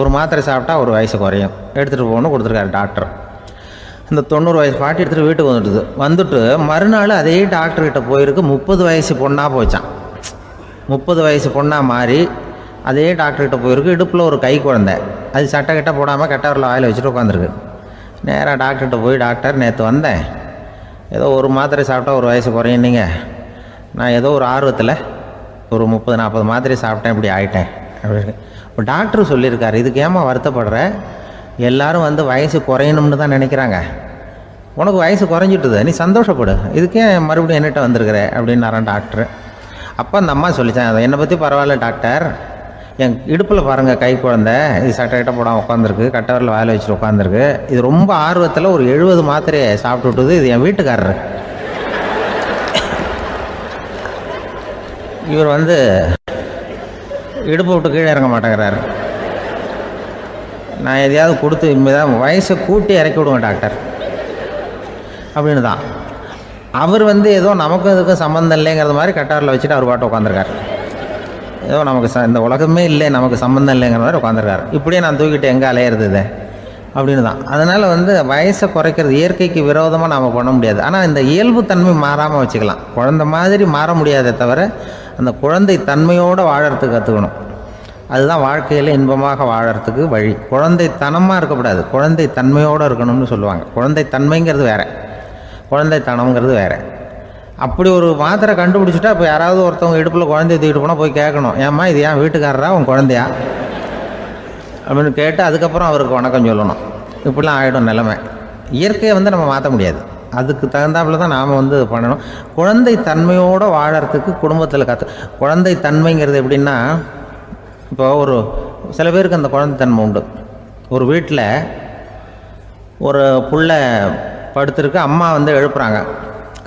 ஒரு மாத்திரை சாப்பிட்டா ஒரு வயசு குறையும், எடுத்துகிட்டு போகணும்னு கொடுத்துருக்காரு டாக்டர். இந்த 90 வயசு பாட்டி எடுத்துகிட்டு வீட்டுக்கு வந்துட்டு மறுநாள் அதே டாக்டர்கிட்ட போயிருக்கு. 30 வயசு பொண்ணாக போச்சான். 30 வயசு பொண்ணாக மாறி அதே டாக்டர்கிட்ட போயிருக்கு. இடுப்பில் ஒரு கை குழந்தை, அது சட்டை கிட்ட போடாமல் கட்டவரில் வாயில் வச்சுட்டு உட்காந்துருக்கு. நேராக டாக்டர்கிட்ட போய், டாக்டர் நேற்று வந்தேன், ஏதோ ஒரு மாத்திரை சாப்பிட்டா ஒரு வயசு குறையுன்னீங்க, நான் ஏதோ ஒரு ஆர்வத்தில் ஒரு 30-40 மாத்திரை சாப்பிட்டேன், இப்படி ஆகிட்டேன் அப்படின்னு. இப்போ டாக்டர் சொல்லியிருக்காரு, இதுக்கு ஏமா வருத்தப்படுற, எல்லோரும் வயசு குறையணும்னு தான் நினைக்கிறாங்க, உனக்கு வயசு குறைஞ்சிட்டுது, நீ சந்தோஷப்படு, இதுக்கே மறுபடியும் என்னட்ட வந்திருக்கிற அப்படின்னாரான் டாக்டர். அப்போ அந்த அம்மா சொல்லிச்சான், அதை என்னை பற்றி பரவாயில்ல டாக்டர், என் இடுப்பில் பாருங்கள் கை குழந்தை, இது சட்டை கிட்ட போடாமல் உட்காந்துருக்கு, கட்டவரில் வாயில் வச்சுட்டு உட்காந்துருக்கு, இது ரொம்ப ஆர்வத்தில் ஒரு 70 மாத்திரையை சாப்பிட்டு விட்டுது, இது என் வீட்டுக்காரரு. இவர் இடுப்பை விட்டு கீழே இறங்க மாட்டேங்கிறாரு. நான் எதையாவது கொடுத்து இனிமேதான் வயசை கூட்டி இறக்கி விடுவேன் டாக்டர் அப்படின்னு தான். அவர் ஏதோ நமக்கும் இதுக்கும் சம்மந்தம் இல்லைங்கிறது மாதிரி கட்டாரில் வச்சுட்டு அவர் பாட்டு உட்காந்துருக்கார். ஏதோ நமக்கு இந்த உலகமே இல்லை, நமக்கு சம்மந்தம் இல்லைங்கிற மாதிரி உட்காந்துருக்காரு. இப்படியே நான் தூக்கிட்டு எங்கே அலையிறது இது அப்படின்னு தான். அதனால் வயசை குறைக்கிறது இயற்கைக்கு விரோதமாக நாம் பண்ண முடியாது. ஆனால் இந்த இயல்பு தன்மை மாறாமல் வச்சுக்கலாம். குழந்தை மாதிரி மாற முடியாதே தவிர அந்த குழந்தை தன்மையோடு வாழறதுக்கு கற்றுக்கணும். அதுதான் வாழ்க்கையில் இன்பமாக வாழறதுக்கு வழி. குழந்தைத்தனமாக இருக்கக்கூடாது, குழந்தை தன்மையோடு இருக்கணும்னு சொல்லுவாங்க. குழந்தை தன்மைங்கிறது வேறு, குழந்தைத்தனம்ங்கிறது வேறு. அப்படி ஒரு மாத்திரை கண்டுபிடிச்சிட்டா இப்போ யாராவது ஒருத்தவங்க இடுப்பில் குழந்தைய தூக்கிட்டு போனால் போய் கேட்கணும், ஏம்மா இது ஏன் வீட்டுக்காரரா உன் குழந்தையா அப்படின்னு கேட்டு அதுக்கப்புறம் அவருக்கு வணக்கம் சொல்லணும். இப்படிலாம் ஆகிடும் நிலைமை. இயற்கையை நம்ம மாற்ற முடியாது. அதுக்கு தகுந்தாப்புல தான் நாம் பண்ணணும். குழந்தை தன்மையோடு வாழறதுக்கு குடும்பத்தில் குழந்தை தன்மைங்கிறது எப்படின்னா, இப்போ சில பேருக்கு அந்த குழந்தைத்தன்மை உண்டு. ஒரு வீட்டில் ஒரு புள்ள படுத்துருக்கு, அம்மா எழுப்புறாங்க,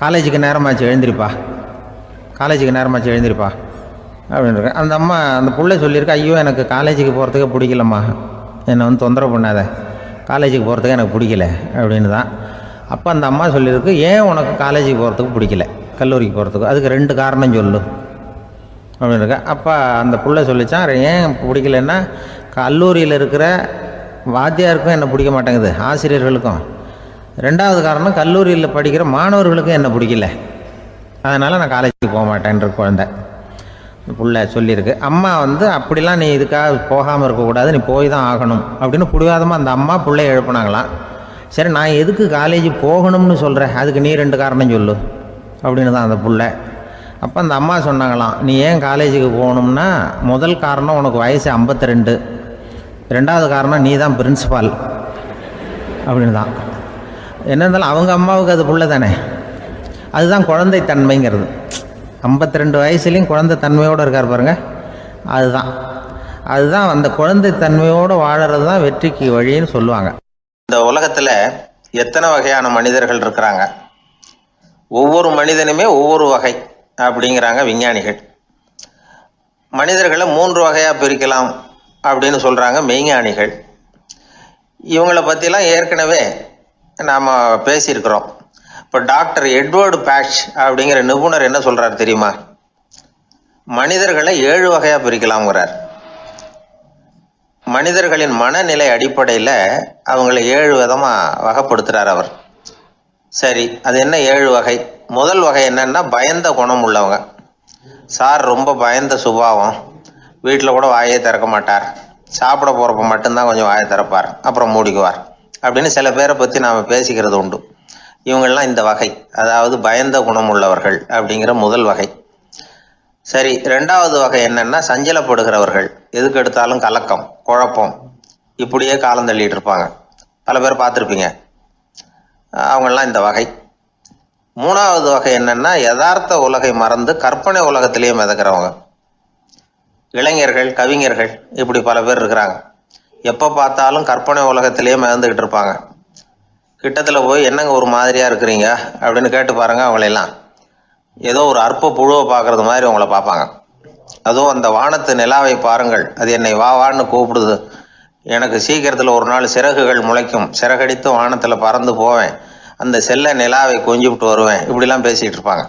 காலேஜுக்கு நேரமாச்சு எழுந்திரிப்பா, காலேஜுக்கு நேரமாச்சு எழுந்திரிப்பா அப்படின்ட்டு. அந்த அம்மா அந்த புள்ளை சொல்லியிருக்கு, ஐயோ எனக்கு காலேஜுக்கு போகிறதுக்கே பிடிக்கலம்மா, என்னை தொந்தரவு பண்ணாத, காலேஜுக்கு போகிறதுக்கு எனக்கு பிடிக்கல அப்படின்னு தான். அப்போ அந்த அம்மா சொல்லியிருக்கு, ஏன் உனக்கு காலேஜுக்கு போகிறதுக்கு பிடிக்கல, கல்லூரிக்கு போகிறதுக்கு, அதுக்கு 2 காரணம் சொல்லு அப்படின்னு இருக்கா. அப்போ அந்த புள்ளை சொல்லிச்சான், ஏன் பிடிக்கலன்னா கல்லூரியில் இருக்கிற வாத்தியாருக்கும் என்ன பிடிக்க மாட்டேங்குது, ஆசிரியர்களுக்கும். 2வது காரணம், கல்லூரியில் படிக்கிற மாணவர்களுக்கும் என்ன பிடிக்கல, அதனால் நான் காலேஜுக்கு போக மாட்டேன்ற குழந்தை புள்ள சொல்லியிருக்கு. அம்மா அப்படிலாம் நீ இதுக்காக போகாமல் இருக்கக்கூடாது, நீ போய் தான் ஆகணும் அப்படின்னு பிடிவாதமாக அந்த அம்மா பிள்ளைய எழுப்புனாங்களாம். சரி, நான் எதுக்கு காலேஜ் போகணும்னு சொல்கிறேன், அதுக்கு நீ 2 காரணம் சொல்லு அப்படின்னு தான் அந்த புள்ள. அப்போ அந்த அம்மா சொன்னாங்களாம், நீ ஏன் காலேஜுக்கு போகணும்னா, முதல் காரணம் உனக்கு வயசு 52, 2வது காரணம் நீ தான் பிரின்சிபால் அப்படின்னு தான். என்ன இருந்தாலும் அவங்க அம்மாவுக்கு அது புள்ள தானே. அதுதான் குழந்தை தன்மைங்கிறது. 52 வயசுலேயும் குழந்தை தன்மையோடு இருக்கார் பாருங்கள், அதுதான் அந்த குழந்தை தன்மையோடு வாழறது தான் வெற்றிக்கு வழின்னு சொல்லுவாங்க. இந்த உலகத்தில் எத்தனை வகையான மனிதர்கள் இருக்கிறாங்க, ஒவ்வொரு மனிதனுமே ஒவ்வொரு வகை அப்படிங்கிறாங்க விஞ்ஞானிகள். மனிதர்களை 3 வகையாக பிரிக்கலாம் அப்படின்னு சொல்கிறாங்க மெய்ஞானிகள். இவங்களை பற்றிலாம் ஏற்கனவே நாம் பேசியிருக்கிறோம். இப்போ டாக்டர் எட்வர்டு பேட்ச் அப்படிங்கிற நிபுணர் என்ன சொல்கிறார் தெரியுமா? மனிதர்களை 7 வகையாக பிரிக்கலாம்ங்கிறார். மனிதர்களின் மனநிலை அடிப்படையில் அவங்கள 7 விதமாக வகைப்படுத்துகிறார் அவர். சரி, அது என்ன 7 வகை? முதல் வகை என்னன்னா, பயந்த குணம் உள்ளவங்க. சார் ரொம்ப பயந்த சுபாவம், வீட்டில் கூட வாயே திறக்க மாட்டார், சாப்பிட போகிறப்ப மட்டும்தான் கொஞ்சம் வாயை திறப்பார், அப்புறம் மூடிக்குவார் அப்படின்னு சில பேரை பற்றி நாம் பேசிக்கிறது உண்டு. இவங்கெல்லாம் இந்த வகை, அதாவது பயந்த குணம் உள்ளவர்கள் அப்படிங்கிற முதல் வகை. சரி, 2வது வகை என்னன்னா, சஞ்சலப்படுகிறவர்கள், எதுக்கு எடுத்தாலும் கலக்கம், குழப்பம், இப்படியே காலம் தள்ளிட்டு இருப்பாங்க. பல பேர் பார்த்துருப்பீங்க. அவங்கெல்லாம் இந்த வகை. 3வது வகை என்னன்னா, யதார்த்த உலகை மறந்து கற்பனை உலகத்திலேயே மிதக்கிறவங்க. இளைஞர்கள், கவிஞர்கள், இப்படி பல பேர் இருக்கிறாங்க. எப்போ பார்த்தாலும் கற்பனை உலகத்திலேயே மிதந்துக்கிட்டு இருப்பாங்க. கிட்டத்தில் போய் என்னங்க ஒரு மாதிரியாக இருக்கிறீங்க அப்படின்னு கேட்டு பாருங்கள், அவங்களெல்லாம் ஏதோ ஒரு அற்ப புழுவை பார்க்குறது மாதிரி அவங்கள பார்ப்பாங்க. அதுவும் அந்த வானத்து நிலாவை பாருங்கள், அது என்னை வான்னு கூப்பிடுது, எனக்கு சீக்கிரத்தில் ஒரு நாள் சிறகுகள் முளைக்கும், சிறகடித்து வானத்தில் பறந்து போவேன், அந்த செல்ல நிலாவை கொஞ்சிவிட்டு வருவேன், இப்படிலாம் பேசிகிட்டு இருப்பாங்க.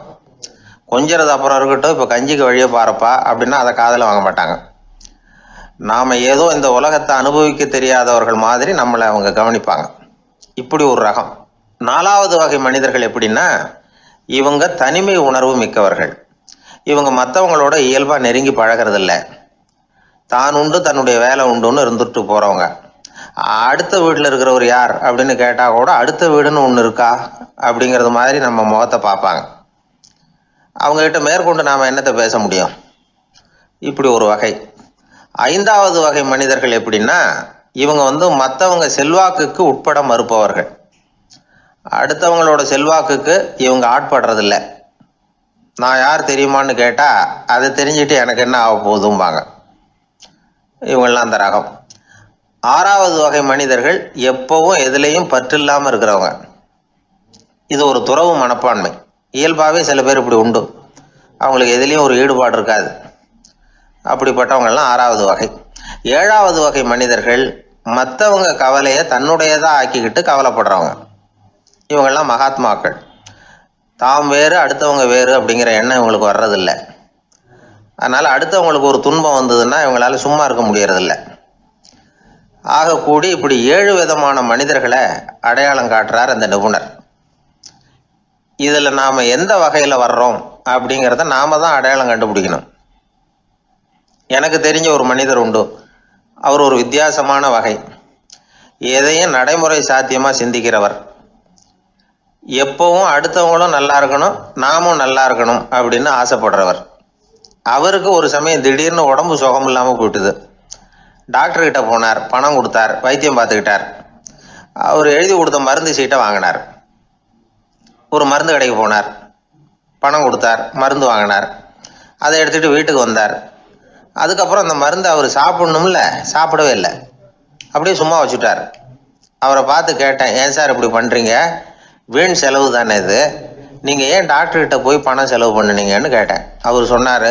கொஞ்சிறது அப்புறம் இருக்கட்டும், இப்போ கஞ்சிக்கு வழியே பாருப்பா அப்படின்னா அதை காதில் வாங்க மாட்டாங்க. நாம் ஏதோ இந்த உலகத்தை அனுபவிக்க தெரியாதவர்கள் மாதிரி நம்மளை அவங்க கவனிப்பாங்க. இப்படி ஒரு ரகம். 4வது வகை மனிதர்கள் எப்படின்னா, இவங்க தனிமை உணர்வு மிக்கவர்கள். இவங்க மற்றவங்களோட இயல்பாக நெருங்கி பழகிறதில்ல, தான் உண்டு தன்னுடைய வேலை உண்டுன்னு இருந்துட்டு போகிறவங்க. அடுத்த வீட்டில் இருக்கிறவர் யார் அப்படின்னு கேட்டால் கூட அடுத்த வீடுன்னு ஒன்று இருக்கா அப்படிங்கிறது மாதிரி நம்ம முகத்தை பார்ப்பாங்க. அவங்ககிட்ட மேற்கொண்டு நாம் என்னத்தை பேச முடியும்? இப்படி ஒரு வகை. 5வது வகை மனிதர்கள் எப்படின்னா, இவங்க மற்றவங்க செல்வாக்குக்கு உட்பட மறுப்பவர்கள். அடுத்தவங்களோட செல்வாக்குக்கு இவங்க ஆட்படுறதில்லை. நான் யார் தெரியுமான்னு கேட்டால் அதை தெரிஞ்சுட்டு எனக்கு என்ன ஆக போகுதும்பாங்க. இவங்கெல்லாம் அந்த ரகம். 6வது வகை மனிதர்கள் எப்பவும் எதுலேயும் பற்று இல்லாமல் இருக்கிறவங்க. இது ஒரு துறவு மனப்பான்மை. இயல்பாகவே சில பேர் இப்படி உண்டு, அவங்களுக்கு எதுலேயும் ஒரு ஈடுபாடு இருக்காது. அப்படிப்பட்டவங்கெல்லாம் 6வது வகை. 7வது வகை மனிதர்கள் மற்றவங்க கவலையை தன்னுடையதாக ஆக்கிக்கிட்டு கவலைப்படுறவங்க. இவங்கெல்லாம் மகாத்மாக்கள். தாம் வேறு அடுத்தவங்க வேறு அப்படிங்கிற எண்ணம் இவங்களுக்கு வர்றதில்லை. அதனால் அடுத்தவங்களுக்கு ஒரு துன்பம் வந்ததுன்னா இவங்களால சும்மா இருக்க முடியறதில்லை. ஆக கூடி இப்படி 7 விதமான மனிதர்களை அடையாளம் காட்டுறார் அந்த நிபுணர். இதில் நாம் எந்த வகையில் வர்றோம் அப்படிங்கிறத நாம தான் அடையாளம் கண்டுபிடிக்கணும். எனக்கு தெரிஞ்ச ஒரு மனிதர் உண்டு. அவர் ஒரு வித்தியாசமான வகை. எதையும் நடைமுறை சாத்தியமாக சிந்திக்கிறவர். எப்பவும் அடுத்தவங்களும் நல்லா இருக்கணும், நாமும் நல்லா இருக்கணும் அப்படின்னு ஆசைப்படுறவர். அவருக்கு ஒரு சமயம் திடீர்னு உடம்பு சுகம் இல்லாமல் போயிட்டுது. டாக்டர்கிட்ட போனார், பணம் கொடுத்தார், வைத்தியம் பார்த்துக்கிட்டார். அவர் எழுதி கொடுத்த மருந்து சீட்டை வாங்கினார். ஒரு மருந்து கடைக்கு போனார், பணம் கொடுத்தார், மருந்து வாங்கினார். அதை எடுத்துகிட்டு வீட்டுக்கு வந்தார். அதுக்கப்புறம் அந்த மருந்து அவர் சாப்பிட்ணும்ல, சாப்பிடவே இல்லை, அப்படியே சும்மா வச்சுட்டார். அவரை பார்த்து கேட்டேன், ஏன் சார் இப்படி பண்ணுறீங்க? வீண் செலவு தானே இது, நீங்கள் ஏன் டாக்டர்கிட்ட போய் பணம் செலவு பண்ணினீங்கன்னு கேட்டேன். அவர் சொன்னார்,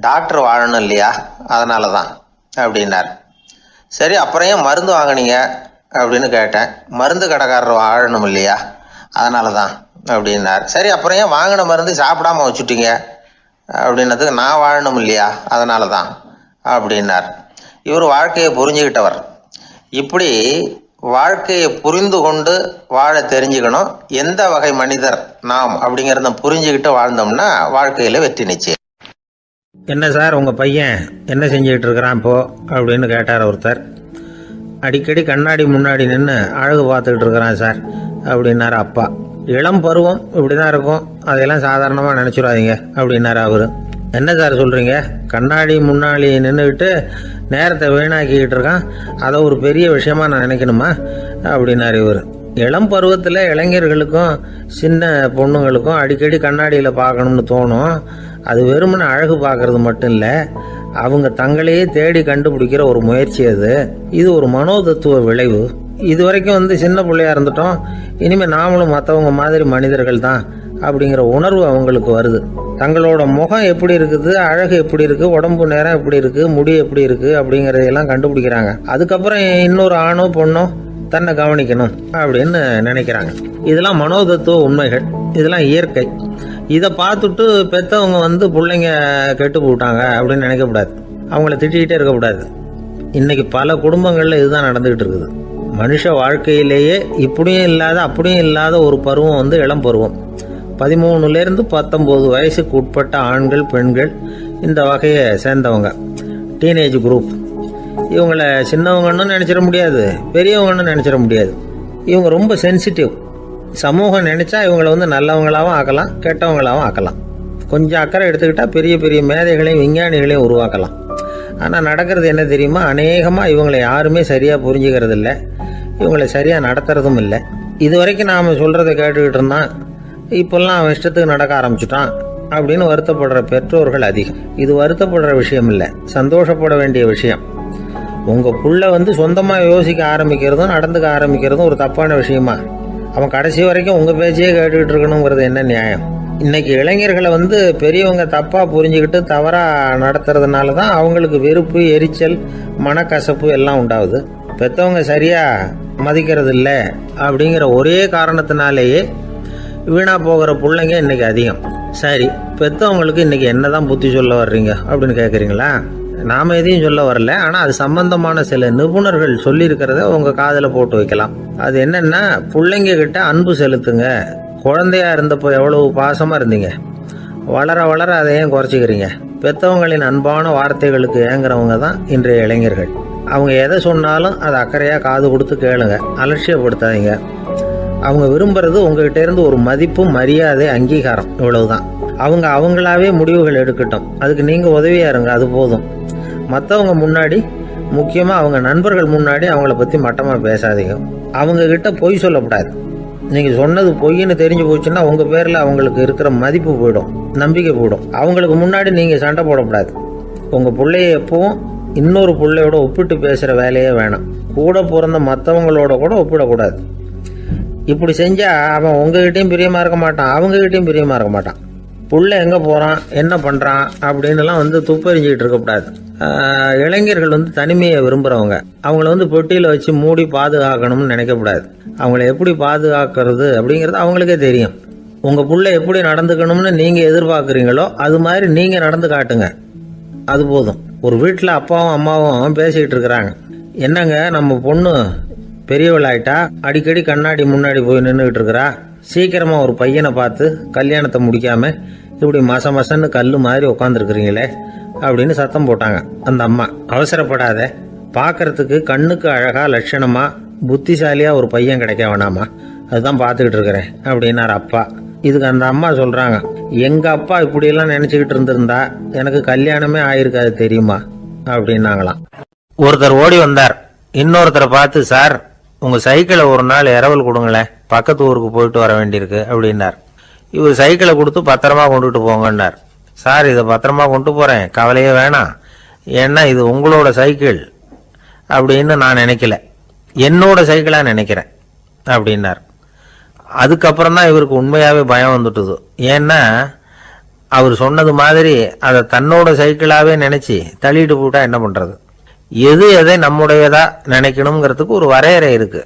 டாக்டர் வாழணும் இல்லையா, அதனால தான் அப்படின்னார். சரி, அப்புறம் ஏன் மருந்து வாங்கினீங்க அப்படின்னு கேட்டேன். மருந்து கடைக்காரர் வாழணும் இல்லையா, அதனால தான் அப்படின்னார். சரி, அப்புறம் ஏன் வாங்கின மருந்து சாப்பிடாம வச்சுட்டீங்க அப்படின்னதுக்கு, நான் வாழணும் இல்லையா, அதனால தான் அப்படின்னார். இவர் வாழ்க்கையை புரிஞ்சுக்கிட்டவர். இப்படி வாழ்க்கையை புரிந்து கொண்டு வாழ தெரிஞ்சுக்கணும். எந்த வகை மனிதர் நாம் அப்படிங்கிறத புரிஞ்சுக்கிட்டு வாழ்ந்தோம்னா வாழ்க்கையில் வெற்றி நிச்சயம். என்ன சார் உங்கள் பையன் என்ன செஞ்சுக்கிட்டு இருக்கிறான் இப்போ அப்படின்னு கேட்டார் ஒருத்தர். அடிக்கடி கண்ணாடி முன்னாடி நின்று அழகு பார்த்துக்கிட்டு இருக்கிறான் சார் அப்படின்னார் அப்பா. இளம் பருவம் இப்படி தான் இருக்கும், அதையெல்லாம் சாதாரணமாக நினச்சிடாதீங்க அப்படின்னாரு அவர். என்ன சார் சொல்கிறீங்க, கண்ணாடி முன்னாடி நின்றுக்கிட்டு நேரத்தை வீணாக்கிக்கிட்டு இருக்கான், அதை ஒரு பெரிய விஷயமா நான் நினைக்கணுமா அப்படின்னாரு இவர். இளம் பருவத்தில் இளைஞர்களுக்கும் சின்ன பொண்ணுங்களுக்கும் அடிக்கடி கண்ணாடியில் பார்க்கணும்னு தோணும். அது வெறுமனே அழகு பார்க்கறது மட்டும் இல்லை, அவங்க தங்களையே தேடி கண்டுபிடிக்கிற ஒரு முயற்சி அது. இது ஒரு மனோதத்துவ விளைவு. இது வரைக்கும் சின்ன பிள்ளையா இருந்துட்டோம், இனிமேல் நாமளும் மற்றவங்க மாதிரி மனிதர்கள் தான் அப்படிங்கிற உணர்வு அவங்களுக்கு வருது. தங்களோட முகம் எப்படி இருக்குது, அழகு எப்படி இருக்குது, உடம்பு நேரம் எப்படி இருக்குது, முடி எப்படி இருக்குது அப்படிங்கிறதையெல்லாம் கண்டுபிடிக்கிறாங்க. அதுக்கப்புறம் இன்னொரு ஆணோ பொண்ணோ தன்னை கவனிக்கணும் அப்படின்னு நினைக்கிறாங்க. இதெல்லாம் மனோதத்துவ உண்மைகள், இதெல்லாம் இயற்கை. இதை பார்த்துட்டு பெற்றவங்க பிள்ளைங்க கெட்டு போட்டாங்க அப்படின்னு நினைக்கக்கூடாது, அவங்கள திட்டிக்கிட்டே இருக்கக்கூடாது. இன்னைக்கு பல குடும்பங்களில் இதுதான் நடந்துகிட்டு இருக்குது. மனுஷ வாழ்க்கையிலேயே இப்படியும் இல்லாத அப்படியும் இல்லாத ஒரு பருவம் இளம் பருவம். 13லேருந்து 19 வயசுக்கு உட்பட்ட ஆண்கள் பெண்கள் இந்த வகையை சேர்ந்தவங்க, டீனேஜ் குரூப். இவங்களை சின்னவங்கன்னு நினச்சிட முடியாது, பெரியவங்கன்னு நினச்சிட முடியாது. இவங்க ரொம்ப சென்சிட்டிவ். சமூகம் நினச்சா இவங்களை நல்லவங்களாகவும் ஆக்கலாம், கெட்டவங்களாகவும் ஆக்கலாம். கொஞ்சம் அக்கறை எடுத்துக்கிட்டால் பெரிய பெரிய மேதைகளையும் விஞ்ஞானிகளையும் உருவாக்கலாம். ஆனால் நடக்கிறது என்ன தெரியுமா, அநேகமாக இவங்களை யாருமே சரியாக புரிஞ்சுக்கிறது இல்லை, இவங்களை சரியாக நடத்துறதும் இல்லை. இது வரைக்கும் நாம் சொல்கிறத கேட்டுக்கிட்டு இருந்தான், இப்போல்லாம் அவன் இஷ்டத்துக்கு நடக்க ஆரம்பிச்சுட்டான் அப்படின்னு வருத்தப்படுற பெற்றோர்கள் அதிகம். இது வருத்தப்படுற விஷயம் இல்லை, சந்தோஷப்பட வேண்டிய விஷயம். உங்கள் புள்ள சொந்தமாக யோசிக்க ஆரம்பிக்கிறதும் நடந்துக்க ஆரம்பிக்கிறதும் ஒரு தப்பான விஷயமா? அவன் கடைசி வரைக்கும் உங்கள் பேச்சையே கேட்டுக்கிட்டு இருக்கணுங்கிறது என்ன நியாயம்? இன்னைக்கு இளைஞர்களை பெரியவங்க தப்பாக புரிஞ்சுக்கிட்டு தவறாக நடத்துறதுனால தான் அவங்களுக்கு வெறுப்பு, எரிச்சல், மனக்கசப்பு எல்லாம் உண்டாகுது. பெற்றவங்க சரியாக மதிக்கிறது இல்லை அப்படிங்கிற ஒரே காரணத்தினாலேயே வீணாக போகிற பிள்ளைங்க இன்றைக்கி அதிகம். சரி, பெற்றவங்களுக்கு இன்றைக்கி என்ன தான் புத்தி சொல்ல வர்றீங்க அப்படின்னு கேட்குறீங்களா? நாம் எதையும் சொல்ல வரல, ஆனால் அது சம்பந்தமான சில நிபுணர்கள் சொல்லியிருக்கிறத உங்கள் காதில் போட்டு வைக்கலாம். அது என்னென்னா, பிள்ளைங்க கிட்ட அன்பு செலுத்துங்க. குழந்தையா இருந்தப்போ எவ்வளவு பாசமாக இருந்தீங்க, வளர வளர அதை ஏன் குறைச்சிக்கிறீங்க? பெற்றவங்களின் அன்பான வார்த்தைகளுக்கு ஏங்குறவங்க தான் இன்றைய இளைஞர்கள். அவங்க எதை சொன்னாலும் அதை அக்கறையாக காது கொடுத்து கேளுங்க, அலட்சியப்படுத்தாதீங்க. அவங்க விரும்புறது உங்ககிட்ட இருந்து ஒரு மதிப்பு, மரியாதை, அங்கீகாரம், இவ்வளவுதான். அவங்க அவங்களாவே முடிவுகள் எடுக்கட்டும், அதுக்கு நீங்கள் உதவியாக இருங்க, அது போதும். மற்றவங்க முன்னாடி, முக்கியமாக அவங்க நண்பர்கள் முன்னாடி அவங்கள பற்றி மட்டமாக பேசாதீங்க. அவங்கக்கிட்ட பொய் சொல்லக்கூடாது. நீங்கள் சொன்னது பொய்ன்னு தெரிஞ்சு போச்சுன்னா உங்கள் பேரில் அவங்களுக்கு இருக்கிற மதிப்பு போயிடும், நம்பிக்கை போயிடும். அவங்களுக்கு முன்னாடி நீங்கள் சண்டை போடக்கூடாது. உங்கள் பிள்ளைய எப்பவும் இன்னொரு பிள்ளையோட ஒப்பிட்டு பேசுகிற வேலையே வேணாம். கூட பிறந்த மற்றவங்களோட கூட ஒப்பிடக்கூடாது. இப்படி செஞ்சால் அவன் உங்ககிட்டையும் பிரியமாக இருக்க மாட்டான், அவங்ககிட்டையும் பிரியமாக இருக்க மாட்டான். புள்ள எங்கே போகிறான், என்ன பண்ணுறான் அப்படின்னுலாம் துப்பறிஞ்சிக்கிட்டு இருக்கக்கூடாது. இளைஞர்கள் தனிமையை விரும்புகிறவங்க. அவங்கள பெட்டியில் வச்சு மூடி பாதுகாக்கணும்னு நினைக்கக்கூடாது. அவங்கள எப்படி பாதுகாக்கிறது அப்படிங்கிறது அவங்களுக்கே தெரியும். உங்கள் புள்ள எப்படி நடந்துக்கணும்னு நீங்கள் எதிர்பார்க்குறீங்களோ அது மாதிரி நீங்கள் நடந்து காட்டுங்க, அது போதும். ஒரு வீட்டில் அப்பாவும் அம்மாவும் பேசிக்கிட்டு இருக்கிறாங்க. என்னங்க நம்ம பொண்ணு பெரியவளாயிட்டா, அடிக்கடி கண்ணாடி முன்னாடி போய் நின்றுக்கிட்டு இருக்கிறா, சீக்கிரமாக ஒரு பையனை பார்த்து கல்யாணத்தை முடிக்காமல் இப்படி மசன்னு கல் மாதிரி உட்காந்துருக்குறீங்களே அப்படின்னு சத்தம் போட்டாங்க. அந்த அம்மா, அவசரப்படாத, பார்க்கறதுக்கு கண்ணுக்கு அழகாக லட்சணமாக புத்திசாலியாக ஒரு பையன் கிடைக்க வேணாமா, அதுதான் பார்த்துக்கிட்டு இருக்கிறேன் அப்படின்னார் அப்பா. இதுக்கு அந்த அம்மா சொல்கிறாங்க, எங்கள் அப்பா இப்படியெல்லாம் நினச்சிக்கிட்டு இருந்திருந்தா எனக்கு கல்யாணமே ஆயிருக்காது தெரியுமா அப்படின்னாங்களாம். ஒருத்தர் ஓடி வந்தார், இன்னொருத்தரை பார்த்து, சார் உங்கள் சைக்கிளை ஒரு நாள் இரவல் கொடுங்களேன், பக்கத்து ஊருக்கு போயிட்டு வர வேண்டியிருக்கு அப்படின்னார். இவர் சைக்கிளை கொடுத்து பத்திரமா கொண்டுட்டு போங்கன்னார். சார் இதை பத்திரமா கொண்டு போகிறேன், கவலையே வேணாம், ஏன்னா இது உங்களோட சைக்கிள் அப்படின்னு நான் நினைக்கல, என்னோட சைக்கிளாக நினைக்கிறேன் அப்படின்னார். அதுக்கப்புறம் தான் இவருக்கு உண்மையாகவே பயம் வந்துட்டுது. ஏன்னா அவர் சொன்னது மாதிரி அதை தன்னோட சைக்கிளாகவே நினச்சி தள்ளிட்டு போட்டா என்ன பண்ணுறது? எது எதை நம்முடையதா நினைக்கணுங்கிறதுக்கு ஒரு வரையறை இருக்கு.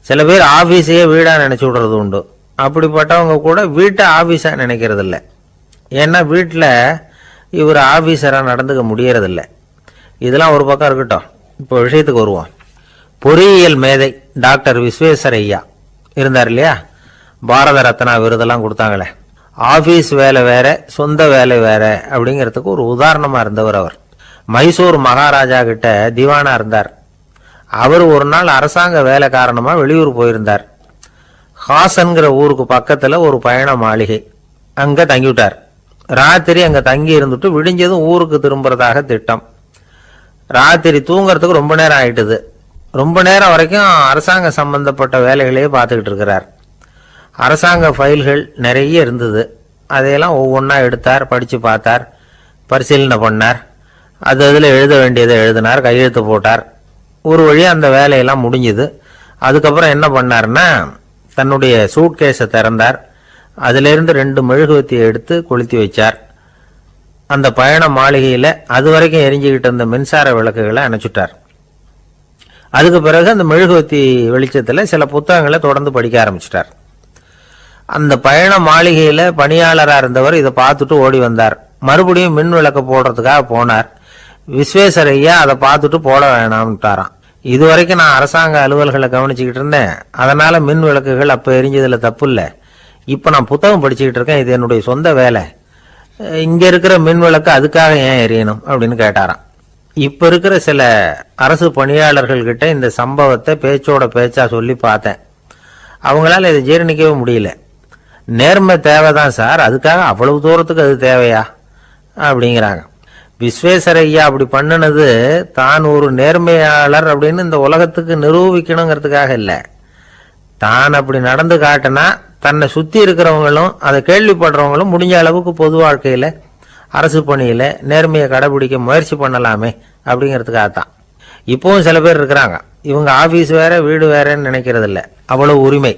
சில பேர் ஆபீஸையே வீடா நினைச்சு விடுறது உண்டு. அப்படிப்பட்டவங்க கூட வீட்டை ஆபீஸா நினைக்கிறது இல்லை. ஏன்னா வீட்டில் இவர் ஆபீஸரா நடந்துக்க முடியறதில்லை. இதெல்லாம் ஒரு பக்கம் இருக்கட்டும், இப்போ விஷயத்துக்கு வருவோம். பொறியியல் மேதை டாக்டர் விஸ்வேஸ்வரையா இருந்தார் இல்லையா, பாரத ரத்னா விருதெல்லாம் கொடுத்தாங்களே. ஆபீஸ் வேலை வேற, சொந்த வேலை வேற அப்படிங்கிறதுக்கு ஒரு உதாரணமா இருந்தவர் அவர். மைசூர் மகாராஜா கிட்ட திவானா இருந்தார். அவர் ஒரு நாள் அரசாங்க வேலை காரணமா வெளியூர் போயிருந்தார். ஹாசன்கிற ஊருக்கு பக்கத்துல ஒரு பயண மாளிகை, அங்க தங்கிவிட்டார். ராத்திரி அங்க தங்கி இருந்துட்டு விடிஞ்சதும் ஊருக்கு திரும்புறதாக திட்டம். ராத்திரி தூங்கறதுக்கு ரொம்ப நேரம் ஆயிட்டுது. ரொம்ப நேரம் வரைக்கும் அரசாங்க சம்பந்தப்பட்ட வேலைகளையே பார்த்துக்கிட்டு இருக்கிறார். அரசாங்க ஃபைல்கள் நிறைய இருந்தது. அதையெல்லாம் ஒவ்வொன்றா எடுத்தார், படிச்சு பார்த்தார், பரிசீலனை பண்ணார். அது அதில் எழுத வேண்டியதை எழுதினார், கையெழுத்து போட்டார். ஒரு வழியாக அந்த வேலையெல்லாம் முடிஞ்சுது. அதுக்கப்புறம் என்ன பண்ணார்னா, தன்னுடைய சூட்கேஸை திறந்தார். அதிலிருந்து 2 மெழுகுவத்தியை எடுத்து கொளுத்தி வச்சார். அந்த பயண மாளிகையில் அது வரைக்கும் எரிஞ்சுக்கிட்டு இருந்த மின்சார விளக்குகளை அணைச்சுட்டார். அதுக்கு பிறகு அந்த மெழுகுவத்தி வெளிச்சத்தில் சில புத்தகங்களை தொடர்ந்து படிக்க ஆரம்பிச்சிட்டார். அந்த பயண மாளிகையில் பணியாளராக இருந்தவர் இதை பார்த்துட்டு ஓடி வந்தார். மறுபடியும் மின் விளக்கு போடுறதுக்காக போனார். விஸ்வேஸ்வரையா அதை பார்த்துட்டு போட வேணாம்ட்டாராம். இது வரைக்கும் நான் அரசாங்க அலுவல்களை கவனிச்சுக்கிட்டு இருந்தேன், அதனால மின் விளக்குகள் அப்போ எரிஞ்சதுல தப்பு இல்லை. இப்போ நான் புத்தகம் படிச்சுக்கிட்டு இருக்கேன், இது என்னுடைய சொந்த வேலை, இங்கே இருக்கிற மின் விளக்கு அதுக்காக ஏன் எரியணும் அப்படின்னு கேட்டாராம். இப்போ இருக்கிற சில அரசு பணியாளர்கள்கிட்ட இந்த சம்பவத்தை பேச்சோட பேச்சா சொல்லி பார்த்தேன். அவங்களால இதை ஜீரணிக்கவே முடியல. நேர்மை தேவைதான் சார், அதுக்காக அவ்வளவு தூரத்துக்கு அது தேவையா அப்படிங்கிறாங்க. விஸ்வேஸ்வரையா அப்படி பண்ணினது தான் ஒரு நேர்மையாளர் அப்படின்னு இந்த உலகத்துக்கு நிரூபிக்கணுங்கிறதுக்காக இல்லை. தான் அப்படி நடந்து காட்டினா தன்னை சுற்றி இருக்கிறவங்களும் அதை கேள்விப்படுறவங்களும் முடிஞ்ச அளவுக்கு பொது வாழ்க்கையில் அரசு பணியில் நேர்மையை கடைபிடிக்க முயற்சி பண்ணலாமே அப்படிங்கிறதுக்காகத்தான். இப்போவும் சில பேர் இருக்கிறாங்க, இவங்க ஆஃபீஸ் வேற வீடு வேறன்னு நினைக்கிறது இல்லை, அவ்வளவு உரிமை.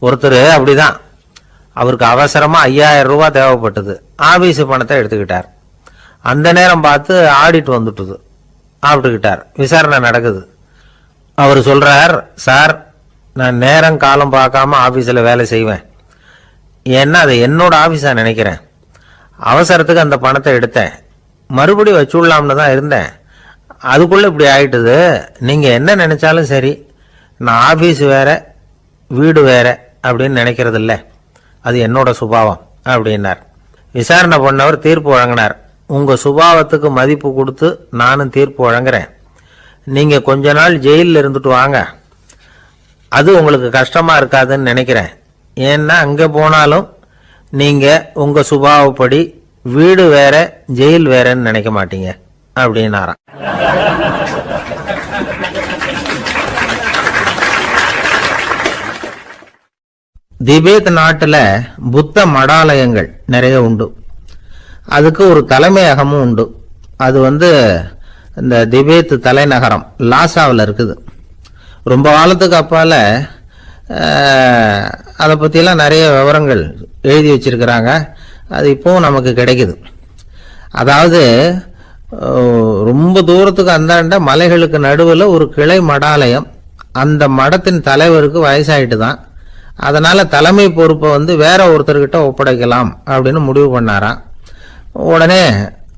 ஒருத்தர் அப்படிதான், அவருக்கு அவசரமாக 5000 ரூபாய் தேவைப்பட்டது. ஆஃபீஸு பணத்தை எடுத்துக்கிட்டார். அந்த நேரம் பார்த்து ஆடிட் வந்துட்டுது, ஆப்பிட்டுக்கிட்டார். விசாரணை நடக்குது. அவர் சொல்றார், சார் நான் நேரம் காலம் பார்க்காம ஆஃபீஸில் வேலை செய்வேன், ஏன்னா அதை என்னோட ஆஃபீஸாக நினைக்கிறேன். அவசரத்துக்கு அந்த பணத்தை எடுத்தேன், மறுபடியும் வச்சுடலாம்னு தான் இருந்தேன், அதுக்குள்ளே இப்படி ஆயிட்டுது. நீங்கள் என்ன நினைச்சாலும் சரி, நான் ஆஃபீஸ் வேற வீடு வேற அப்படின்னு நினைக்கிறது இல்லை, அது என்னோட சுபாவம் அப்படின்னார். விசாரணை பண்ணவர் தீர்ப்பு வழங்கினார். உங்க சுபாவத்துக்கு மதிப்பு கொடுத்து நானும் தீர்ப்பு வழங்குறேன். நீங்க கொஞ்ச நாள் ஜெயிலில் இருந்துட்டு வாங்க, அது உங்களுக்கு கஷ்டமா இருக்காதுன்னு நினைக்கிறேன். ஏன்னா அங்க போனாலும் நீங்க உங்க சுபாவப்படி வீடு வேற ஜெயில் வேறன்னு நினைக்க மாட்டீங்க அப்படின்னாராம். திபேத் நாட்டில் புத்த மடாலயங்கள் நிறைய உண்டு. அதுக்கு ஒரு தலைமையகமும் உண்டு. அது இந்த திபேத் தலைநகரம் லாசாவில் இருக்குது. ரொம்ப காலத்துக்கு அப்பால் அதை பற்றிலாம் நிறைய விவரங்கள் எழுதி வச்சிருக்கிறாங்க. அது இப்போவும் நமக்கு கிடைக்குது. அதாவது ரொம்ப தூரத்துக்கு அந்தாண்ட மலைகளுக்கு நடுவில் ஒரு கிளை மடாலயம். அந்த மடத்தின் தலைவருக்கு வயசாயிட்டு தான். அதனால் தலைமை பொறுப்பை வேற ஒருத்தர்கிட்ட ஒப்படைக்கலாம் அப்படின்னு முடிவு பண்ணாராம். உடனே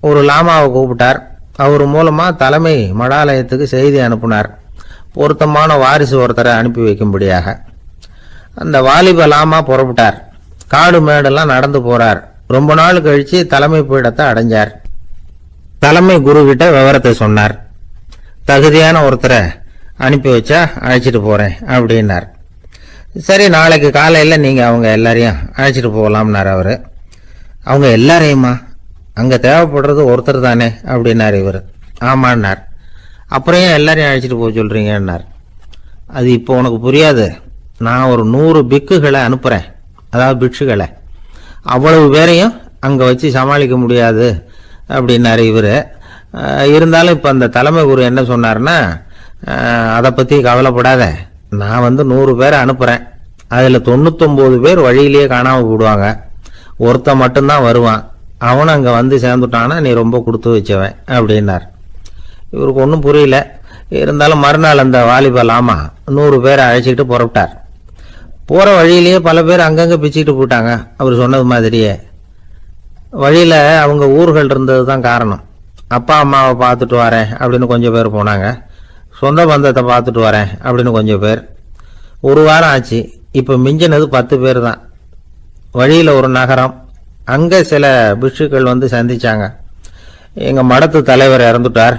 ஒரு லாமாவை கூப்பிட்டார். அவர் மூலமாக தலைமை மடாலயத்துக்கு செய்தி அனுப்புனார், பொருத்தமான வாரிசு ஒருத்தரை அனுப்பி வைக்கும்படியாக. அந்த வாலிப லாமா புறப்பட்டார். காடு மேடெல்லாம் நடந்து போறார். ரொம்ப நாள் கழிச்சு தலைமை பீடத்தை அடைஞ்சார். தலைமை குரு கிட்ட விவரத்தை சொன்னார். தகுதியான ஒருத்தரை அனுப்பி வச்சா அழைச்சிட்டு போறேன் அப்படின்னார். சரி, நாளைக்கு காலையில் நீங்கள் அவங்க எல்லாரையும் அழைச்சிட்டு போகலாம்னார் அவர். அவங்க எல்லாரையுமா? அங்கே தேவைப்படுறது ஒருத்தர் தானே அப்படின்னார் இவர். ஆமான்னார். அப்புறம் ஏன் எல்லாரையும் அழைச்சிட்டு போக சொல்கிறீங்கன்னார். அது இப்போ உனக்கு புரியாது. நான் ஒரு 100 பிக்குகளை அனுப்புகிறேன், அதாவது பிட்சுகளை. அவ்வளவு பேரையும் அங்கே வச்சு சமாளிக்க முடியாது அப்படின்னார் இவர். இருந்தாலும் இப்போ அந்த தலைமை குரு என்ன சொன்னார்னா, அதை பற்றி கவலைப்படாத, நான் 100 பேரை அனுப்புகிறேன். அதில் 99 பேர் வழியிலேயே காணாமல் போடுவாங்க, ஒருத்தன் மட்டும்தான் வருவான். அவனும் அங்கே சேர்ந்துட்டானா நீ ரொம்ப கொடுத்து வச்சவன் அப்படின்னார். இவருக்கு ஒன்றும் புரியல. இருந்தாலும் மறுநாள் அந்த வாலிப லாமா 100 பேரை அழைச்சிக்கிட்டு புறப்பட்டார். போகிற வழியிலேயே பல பேர் அங்கங்கே பிச்சுக்கிட்டு போட்டாங்க. அவர் சொன்னது மாதிரியே வழியில் அவங்க ஊர்கள் இருந்தது தான் காரணம். அப்பா அம்மாவை பார்த்துட்டு வரேன் அப்படின்னு கொஞ்சம் பேர் போனாங்க. சொந்த பந்தத்தை பார்த்துட்டு வரேன் அப்படின்னு கொஞ்சம் பேர். ஒரு வாரம் ஆச்சு. இப்போ மிஞ்சினது 10 பேர் தான். வழியில் ஒரு நகரம். அங்கே சில பிட்சுக்கள் சந்திச்சாங்க. எங்கள் மடத்து தலைவர் இறந்துட்டார்,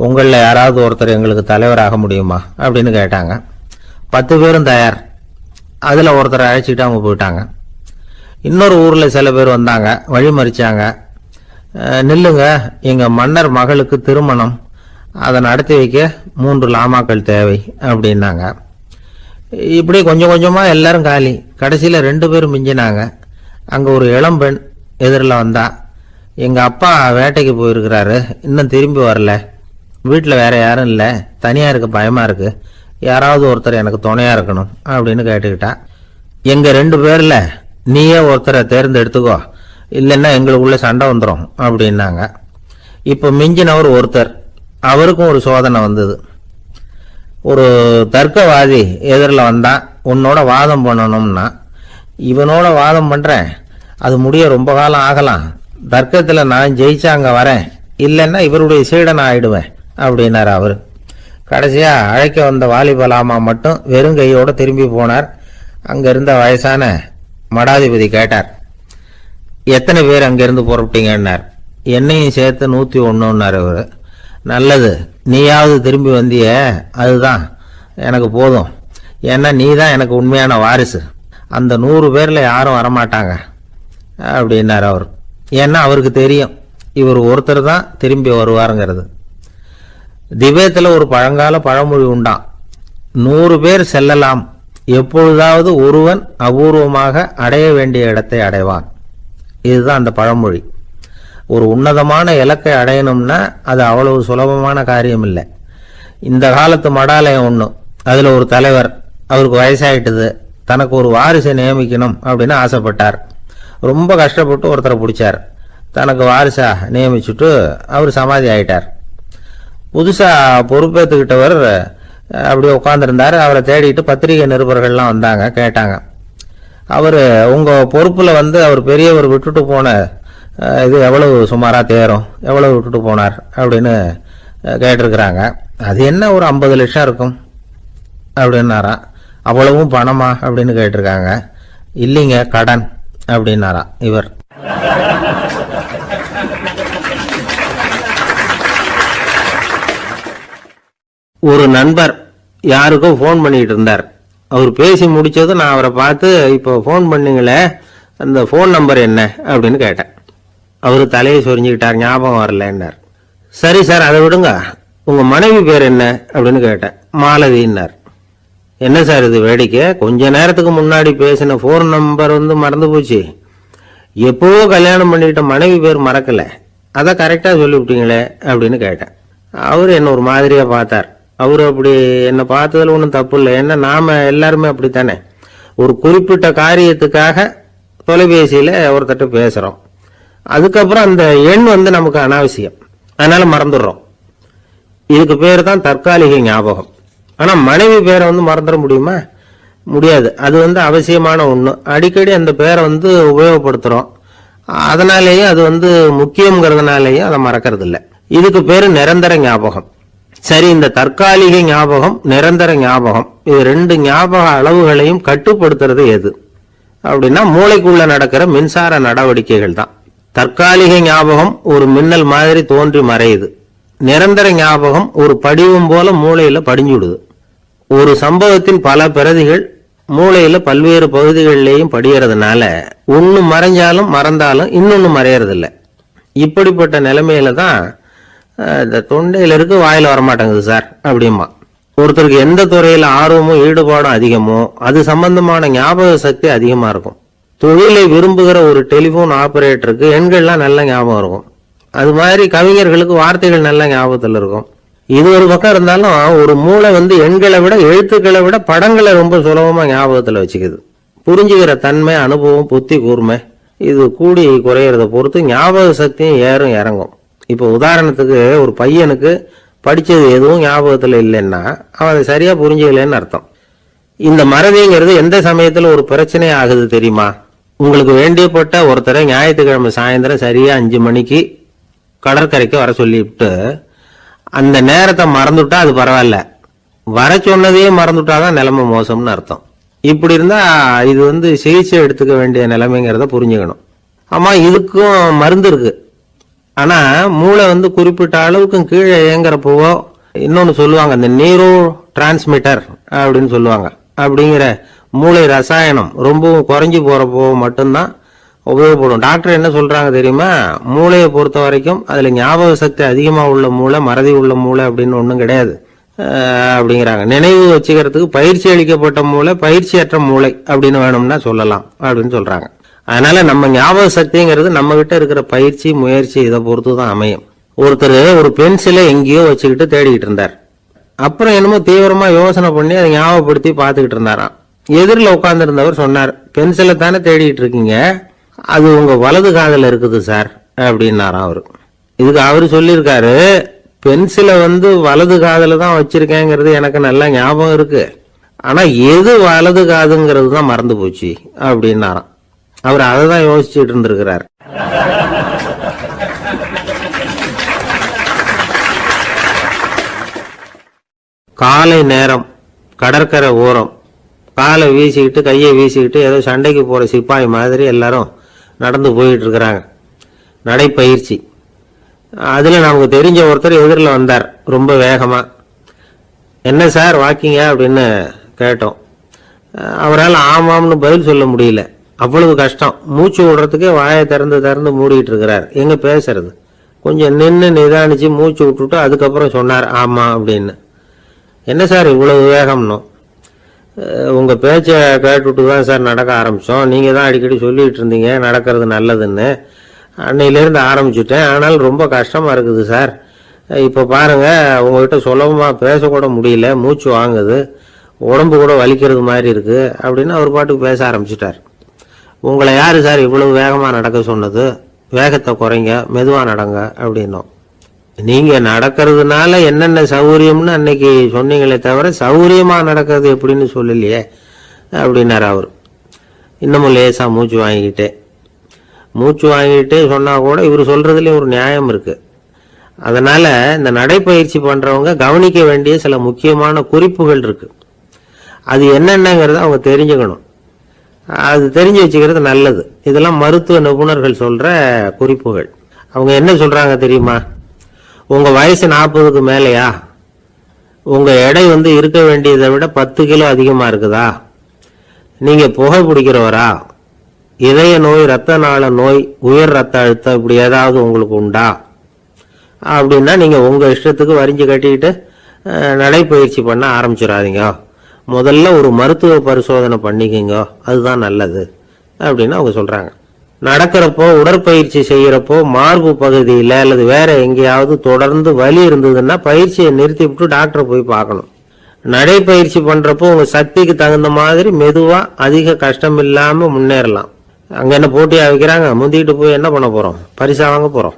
உங்களில் யாராவது ஒருத்தர் எங்களுக்கு தலைவராக முடியுமா அப்படின்னு கேட்டாங்க. 10 பேரும் தயார். அதில் ஒருத்தரை அழைச்சிக்கிட்டு அவங்க போயிட்டாங்க. இன்னொரு ஊரில் சில பேர் வந்தாங்க, வழி மறிச்சாங்க. நில்லுங்க, எங்கள் மன்னர் மகளுக்கு திருமணம், அதை நடத்தி வைக்க 3 லாமாக்கள் தேவை அப்படின்னாங்க. இப்படி கொஞ்சம் கொஞ்சமாக எல்லாரும் காலி. கடைசியில் 2 பேரும் மிஞ்சினாங்க. அங்கே ஒரு இளம்பெண் எதிரில் வந்தா. எங்கள் அப்பா வேட்டைக்கு போயிருக்கிறாரு, இன்னும் திரும்பி வரல. வீட்டில் வேற யாரும் இல்லை, தனியாக இருக்க பயமாக இருக்குது, யாராவது ஒருத்தர் எனக்கு துணையாக இருக்கணும் அப்படின்னு கேட்டுக்கிட்டா. எங்கள் 2 பேரில் நீயே ஒருத்தரை தேர்ந்தெடுத்துக்கோ, இல்லைன்னா எங்களுக்குள்ள சண்டை வந்துடும் அப்படின்னாங்க. இப்போ மிஞ்சினவர் ஒருத்தர். அவருக்கும் ஒரு சோதனை வந்தது. ஒரு தர்க்கவாதி எதிரில் வந்தான். உன்னோட வாதம் பண்ணணும்னா. இவனோட வாதம் பண்ணுறேன், அது முடிய ரொம்ப காலம் ஆகலாம். தர்க்கத்தில் நான் ஜெயிச்சா அங்கே வரேன், இல்லைன்னா இவருடைய சீடன் ஆயிடுவேன் அப்படின்னார் அவர். கடைசியாக அழைக்க வந்த வாலிபலாமா மட்டும் வெறும் கையோடு திரும்பி போனார். அங்கே இருந்த வயசான மடாதிபதி கேட்டார், எத்தனை பேர் அங்கேருந்து புறப்பட்டீங்கன்னார். என்னையும் சேர்த்து 101ன்னார் அவர். நல்லது, நீயாவது திரும்பி வந்திய, அதுதான் எனக்கு போதும். ஏன்னா நீ தான் எனக்கு உண்மையான வாரிசு. அந்த 100 பேரில் யாரும் வரமாட்டாங்க அப்படின்னார் அவர். ஏன்னா அவருக்கு தெரியும் இவர் ஒருத்தர் தான் திரும்பி வருவாருங்கிறது. திபேத்தில் ஒரு பழங்கால பழமொழி உண்டாம், 100 பேர் செல்லலாம், எப்பொழுதாவது ஒருவன் அபூர்வமாக அடைய வேண்டிய இடத்தை அடைவான். இதுதான் அந்த பழமொழி. ஒரு உன்னதமான இலக்கை அடையணும்னா அது அவ்வளவு சுலபமான காரியம் இல்லை. இந்த காலத்து மடாலயம் ஒன்று, அதில் ஒரு தலைவர், அவருக்கு வயசாயிட்டுது, தனக்கு ஒரு வாரிசை நியமிக்கணும் அப்படின்னு ஆசைப்பட்டார். ரொம்ப கஷ்டப்பட்டு ஒருத்தரை பிடிச்சார். தனக்கு வாரிசா நியமிச்சுட்டு அவர் சமாதி ஆயிட்டார். புதுசாக பொறுப்பேற்றுக்கிட்டவர் அப்படியே உட்காந்துருந்தார். அவரை தேடிட்டு பத்திரிகை நிருபர்கள்லாம் வந்தாங்க, கேட்டாங்க. அவர் உங்கள் பொறுப்பில் அவர் பெரியவர் விட்டுட்டு போன இது எவ்வளவு சுமாராக தேரும், எவ்வளவு விட்டுட்டு போனார் அப்படின்னு கேட்டிருக்கிறாங்க. அது என்ன ஒரு 50 லட்சம் இருக்கும் அப்படின்னாராம். அவ்வளவும் பணமா அப்படின்னு கேட்டிருக்காங்க. இல்லைங்க, கடன் அப்படின்னாராம் இவர். ஒரு நண்பர் யாருக்கோ ஃபோன் பண்ணிட்டு இருந்தார். அவர் பேசி முடிச்சதும் நான் அவரை பார்த்து, இப்போ ஃபோன் பண்ணீங்களே, அந்த ஃபோன் நம்பர் என்ன அப்படின்னு கேட்டேன். அவர் தலையை சொரிஞ்சுக்கிட்டார், ஞாபகம் வரலன்னார். சரி சார், அதை விடுங்க, உங்கள் மனைவி பேர் என்ன அப்படின்னு கேட்டேன். மாலதின்னார். என்ன சார் இது வேடிக்கை, கொஞ்ச நேரத்துக்கு முன்னாடி பேசின ஃபோன் நம்பர் மறந்து போச்சு, எப்போவோ கல்யாணம் பண்ணிக்கிட்ட மனைவி பேர் மறக்கல, அதை கரெக்டாக சொல்லிவிட்டீங்களே அப்படின்னு கேட்டேன். அவர் என்ன ஒரு மாதிரியாக பார்த்தார். அவர் அப்படி என்னை பார்த்ததில் ஒன்றும் தப்பு இல்லை, ஏன்னா நாம் எல்லாருமே அப்படித்தானே, ஒரு குறிப்பிட்ட காரியத்துக்காக தொலைபேசியில் ஒருத்தட்ட பேசுகிறோம், அதுக்கப்புறம் அந்த எண் நமக்கு அனாவசியம், அதனால மறந்துடுறோம். இதுக்கு பேர் தான் தற்காலிக ஞாபகம். ஆனால் மனைவி பேரை மறந்துட முடியுமா? முடியாது. அது அவசியமான ஒன்று. அடிக்கடி அந்த பேரை உபயோகப்படுத்துகிறோம், அதனாலேயே அது முக்கியங்கிறதுனாலேயும் அதை மறக்கிறது இல்லை. இதுக்கு பேர் நிரந்தர ஞாபகம். சரி, இந்த தற்காலிக ஞாபகம், நிரந்தர ஞாபகம், இது ரெண்டு ஞாபக அளவுகளையும் கட்டுப்படுத்துறது எது அப்படின்னா மூளைக்குள்ள நடக்கிற மின்சார நடவடிக்கைகள் தான். தற்காலிக ஞாபகம் ஒரு மின்னல் மாதிரி தோன்றி மறையுது. நிரந்தர ஞாபகம் ஒரு படிவம் போல மூளையில படிஞ்சுடுது. ஒரு சம்பவத்தின் பல பிரதிகள் மூளையில பல்வேறு பகுதிகளிலேயும் படியறதுனால ஒன்னு மறைஞ்சாலும் மறந்தாலும் இன்னொன்னு மறையறதில்லை. இப்படிப்பட்ட நிலைமையில தான் இந்த தொண்டையில இருக்கு, வாயில வரமாட்டேங்குது சார் அப்படிமா. ஒருத்தருக்கு எந்த துறையில ஆர்வமும் ஈடுபாடும் அதிகமோ அது சம்பந்தமான ஞாபக சக்தி அதிகமா இருக்கும். தொழிலை விரும்புகிற ஒரு டெலிபோன் ஆபரேட்டருக்கு எண்கள்லாம் நல்ல ஞாபகம் இருக்கும். அது மாதிரி கவிஞர்களுக்கு வார்த்தைகள் நல்ல ஞாபகத்தில் இருக்கும். இது ஒரு பக்கம் இருந்தாலும் ஒரு மூளை எண்களை விட எழுத்துக்களை விட படங்களை ரொம்ப சுலபமா ஞாபகத்துல வச்சுக்குது. புரிஞ்சுக்கிற தன்மை, அனுபவம், புத்தி கூர்மை இது கூடி குறையறத பொறுத்து ஞாபக சக்தியும் ஏறும் இறங்கும். இப்போ உதாரணத்துக்கு ஒரு பையனுக்கு படிச்சது எதுவும் ஞாபகத்துல இல்லைன்னா அவன் அதை சரியா புரிஞ்சுக்கலன்னு அர்த்தம். இந்த மறதிங்கிறது எந்த சமயத்துல ஒரு பிரச்சனை ஆகுது தெரியுமா? உங்களுக்கு வேண்டியப்பட்ட ஒருத்தரை ஞாயிற்றுக்கிழமை சாயந்தரம் சரியா 5 மணிக்கு கடற்கரைக்கு வர சொல்லிவிட்டு அந்த நேரத்தை மறந்துட்டா அது பரவாயில்ல, வர சொன்னதையே மறந்துட்டாதான் நிலைமை மோசம்னு அர்த்தம். இப்படி இருந்தா இது சிகிச்சை எடுத்துக்க வேண்டிய நிலைமைங்கிறத புரிஞ்சுக்கணும். ஆமா, இதுக்கும் மருந்து இருக்கு. ஆனா மூளை குறிப்பிட்ட அளவுக்கும் கீழே இயங்குறப்போ இன்னொன்னு சொல்லுவாங்க, இந்த நியூரோ டிரான்ஸ்மிட்டர் அப்படின்னு சொல்லுவாங்க. அப்படிங்கிற மூளை ரசாயனம் ரொம்பவும் குறைஞ்சி போறப்போ மட்டும்தான் உபயோகப்படும். டாக்டர் என்ன சொல்றாங்க தெரியுமா? மூளையை பொறுத்த வரைக்கும் அதுல ஞாபக சக்தி அதிகமா உள்ள மூளை, மறதி உள்ள மூளை அப்படின்னு ஒன்றும் கிடையாது அப்படிங்கிறாங்க. நினைவு வச்சுக்கிறதுக்கு பயிற்சி அளிக்கப்பட்ட மூளை, பயிற்சியற்ற மூளை அப்படின்னு வேணும்னா சொல்லலாம் அப்படின்னு சொல்றாங்க. அதனால நம்ம ஞாபக சக்திங்கிறது நம்ம கிட்ட இருக்கிற பயிற்சி, முயற்சி இதை பொறுத்து தான் அமையும். ஒருத்தர் ஒரு பென்சிலை எங்கேயோ வச்சுக்கிட்டு தேடிக்கிட்டு இருந்தார். அப்புறம் என்னமோ தீவிரமா யோசனை பண்ணி அதை ஞாபகப்படுத்தி பார்த்துக்கிட்டு இருந்தாராம். எதிரில் உட்கார்ந்து இருந்தவர் சொன்னார், பென்சிலை தானே தேடிட்டு இருக்கீங்க, அது உங்க வலது காதில் இருக்குது சார் அப்படின்னாராம் அவரு. இதுக்கு அவரு சொல்லியிருக்காரு, பென்சிலை வலது காதில் தான் வச்சிருக்கேங்கிறது எனக்கு நல்லா ஞாபகம் இருக்கு, ஆனா எது வலது காதுங்கிறது தான் மறந்து போச்சு அப்படின்னாராம். அவர் அதை தான் யோசிச்சுட்டு இருந்திருக்கிறார். காலை நேரம், கடற்கரை ஓரம், காலை வீசிக்கிட்டு கையை வீசிக்கிட்டு ஏதோ சண்டைக்கு போற சிப்பாய் மாதிரி எல்லாரும் நடந்து போயிட்டு இருக்கிறாங்க. நடைப்பயிற்சி. அதுல நமக்கு தெரிஞ்ச ஒருத்தர் எதிரில் வந்தார் ரொம்ப வேகமா. என்ன சார் வாக்கிங்க அப்படின்னு கேட்டோம். அவரால் ஆமாம்னு பதில் சொல்ல முடியல, அவ்வளவு கஷ்டம். மூச்சு விடுறதுக்கே வாயை திறந்து மூடிட்டு இருக்கிறார். எங்க பேசுறது? கொஞ்சம் நின்று நிதானிச்சு மூச்சு விட்டுட்டு அதுக்கப்புறம் சொன்னார் ஆமா அப்படின்னு. என்ன சார் இவ்வளவு வேகம்னோ? உங்க பேச்சை கேட்டுட்டு தான் சார் நடக்க ஆரம்பிச்சோம். நீங்க தான் அடிக்கடி சொல்லிட்டு இருந்தீங்க நடக்கிறது நல்லதுன்னு. அன்னையிலேருந்து ஆரம்பிச்சுட்டேன், ஆனாலும் ரொம்ப கஷ்டமா இருக்குது சார். இப்போ பாருங்க, உங்ககிட்ட சுலபமா பேசக்கூட முடியல, மூச்சு வாங்குது, உடம்பு கூட வலிக்கிறது மாதிரி இருக்கு அப்படின்னு அவர் பாட்டுக்கு பேச ஆரம்பிச்சுட்டார். உங்களை யாரு சார் இவ்வளவு வேகமா நடக்க சொன்னது? வேகத்தை குறைங்க, மெதுவா நடங்க அப்படின்னோம். நீங்க நடக்கிறதுனால என்னென்ன சௌகரியம்னு அன்னைக்கு சொன்னீங்களே தவிர சௌகரியமா நடக்கிறது எப்படின்னு சொல்லலையே அப்படின்னாரு அவர். இன்னமும் லேசா மூச்சு வாங்கிக்கிட்டே சொன்னா கூட இவர் சொல்றதுலயும் ஒரு நியாயம் இருக்கு. அதனால இந்த நடைப்பயிற்சி பண்றவங்க கவனிக்க வேண்டிய சில முக்கியமான குறிப்புகள் இருக்கு. அது என்னென்னங்கிறத அவங்க தெரிஞ்சுக்கணும். அது தெரிஞ்சு வச்சுக்கிறது நல்லது. இதெல்லாம் மருத்துவ நிபுணர்கள் சொல்ற குறிப்புகள். அவங்க என்ன சொல்றாங்க தெரியுமா? உங்க வயசு 40க்கு மேலையா? உங்க எடை இருக்க வேண்டியதை விட 10 கிலோ அதிகமா இருக்குதா? நீங்க புகை பிடிக்கிறவரா? இதய நோய், ரத்த நாள நோய், உயர் ரத்த அழுத்தம் இப்படி ஏதாவது உங்களுக்கு உண்டா? அப்படின்னா நீங்க உங்க இஷ்டத்துக்கு வரிஞ்சு கட்டிக்கிட்டு நடைப்பயிற்சி பண்ண ஆரம்பிச்சிடாதீங்க. முதல்ல ஒரு மருத்துவ பரிசோதனை பண்ணிக்கோங்க, அதுதான் நல்லது அப்படின்னு அவங்க சொல்றாங்க. நடக்கிறப்போ உடற்பயிற்சி செய்யறப்போ மார்பு பகுதியில் அல்லது வேற எங்கேயாவது தொடர்ந்து வலி இருந்ததுன்னா பயிற்சியை நிறுத்தி விட்டு டாக்டரை போய் பார்க்கணும். நடைப்பயிற்சி பண்றப்போ உங்க சக்திக்கு தகுந்த மாதிரி மெதுவா அதிக கஷ்டம் இல்லாம முன்னேறலாம். அங்க என்ன போட்டியா வைக்கிறாங்க, முந்திக்கிட்டு போய் என்ன பண்ண போறோம், பரிசா வாங்க போறோம்.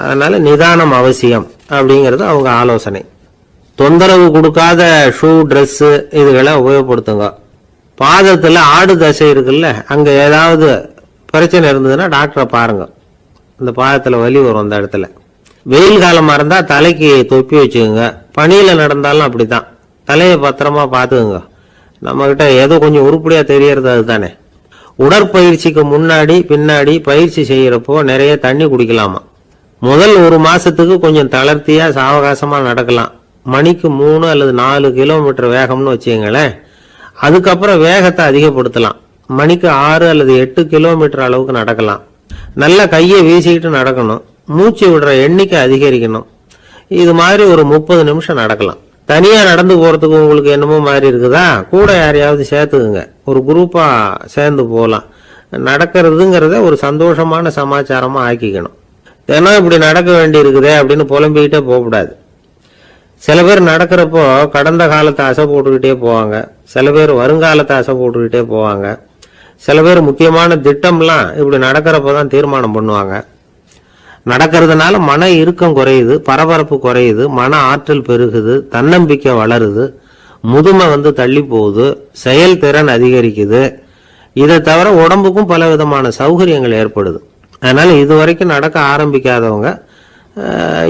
அதனால நிதானம் அவசியம் அப்படிங்கிறது அவங்க ஆலோசனை. தொந்தரவு கொடுக்காத ஷூ, ட்ரெஸ் இதுகளை உபயோகப்படுத்துங்க. பாதத்துல ஆடு தசை இருக்குல்ல, அங்க ஏதாவது பிரச்சனை இருந்ததுன்னா டாக்டரை பாருங்க. இந்த பாதத்துல வலி வரும் அந்த இடத்துல. வெயில் காலமா இருந்தா தலைக்கு தொப்பி வச்சுக்கோங்க. பனியில நடந்தாலும் அப்படித்தான், தலையை பத்திரமா பார்த்துக்குங்க. நம்ம கிட்ட ஏதோ கொஞ்சம் உருப்படியா தெரியறது அதுதானே. உடற்பயிற்சிக்கு முன்னாடி பின்னாடி பயிற்சி செய்யறப்போ நிறைய தண்ணி குடிக்கலாமா. முதல் 1 மாசத்துக்கு கொஞ்சம் தளர்த்தியா சாவகாசமா நடக்கலாம். மணிக்கு 3 அல்லது 4 கிலோமீட்டர் வேகம்னு வச்சுங்களேன். அதுக்கப்புறம் வேகத்தை அதிகப்படுத்தலாம். மணிக்கு 6 அல்லது 8 கிலோமீட்டர் அளவுக்கு நடக்கலாம். நல்லா கையை வீசிக்கிட்டு நடக்கணும். மூச்சு விடுற எண்ணிக்கை அதிகரிக்கணும். இது மாதிரி ஒரு 30 நிமிஷம் நடக்கலாம். தனியா நடந்து போறதுக்கு உங்களுக்கு என்னமோ மாதிரி இருக்குதா, கூட யாரையாவது சேர்த்துக்குங்க. ஒரு குரூப்பா சேர்ந்து போகலாம். நடக்கிறதுங்கிறத ஒரு சந்தோஷமான சமாச்சாரமா ஆக்கிக்கணும். தினம் இப்படி நடக்க வேண்டி இருக்குதே அப்படின்னு புலம்பிக்கிட்டே போகக்கூடாது. சில பேர் நடக்கிறப்போ கடந்த காலத்தை அசை போட்டுக்கிட்டே போவாங்க. சில பேர் வருங்காலத்தை அசை போட்டுக்கிட்டே போவாங்க. சில பேர் முக்கியமான திட்டம்லாம் இப்படி நடக்கிறப்பதான் தீர்மானம் பண்ணுவாங்க. நடக்கிறதுனால மன இறுக்கம் குறையுது, பரபரப்பு குறையுது, மன ஆற்றல் பெருகுது, தன்னம்பிக்கை வளருது, முதுமை தள்ளி போகுது, செயல்திறன் அதிகரிக்குது. இதை தவிர உடம்புக்கும் பல விதமான சௌகரியங்கள் ஏற்படுது. அதனால இதுவரைக்கும் நடக்க ஆரம்பிக்காதவங்க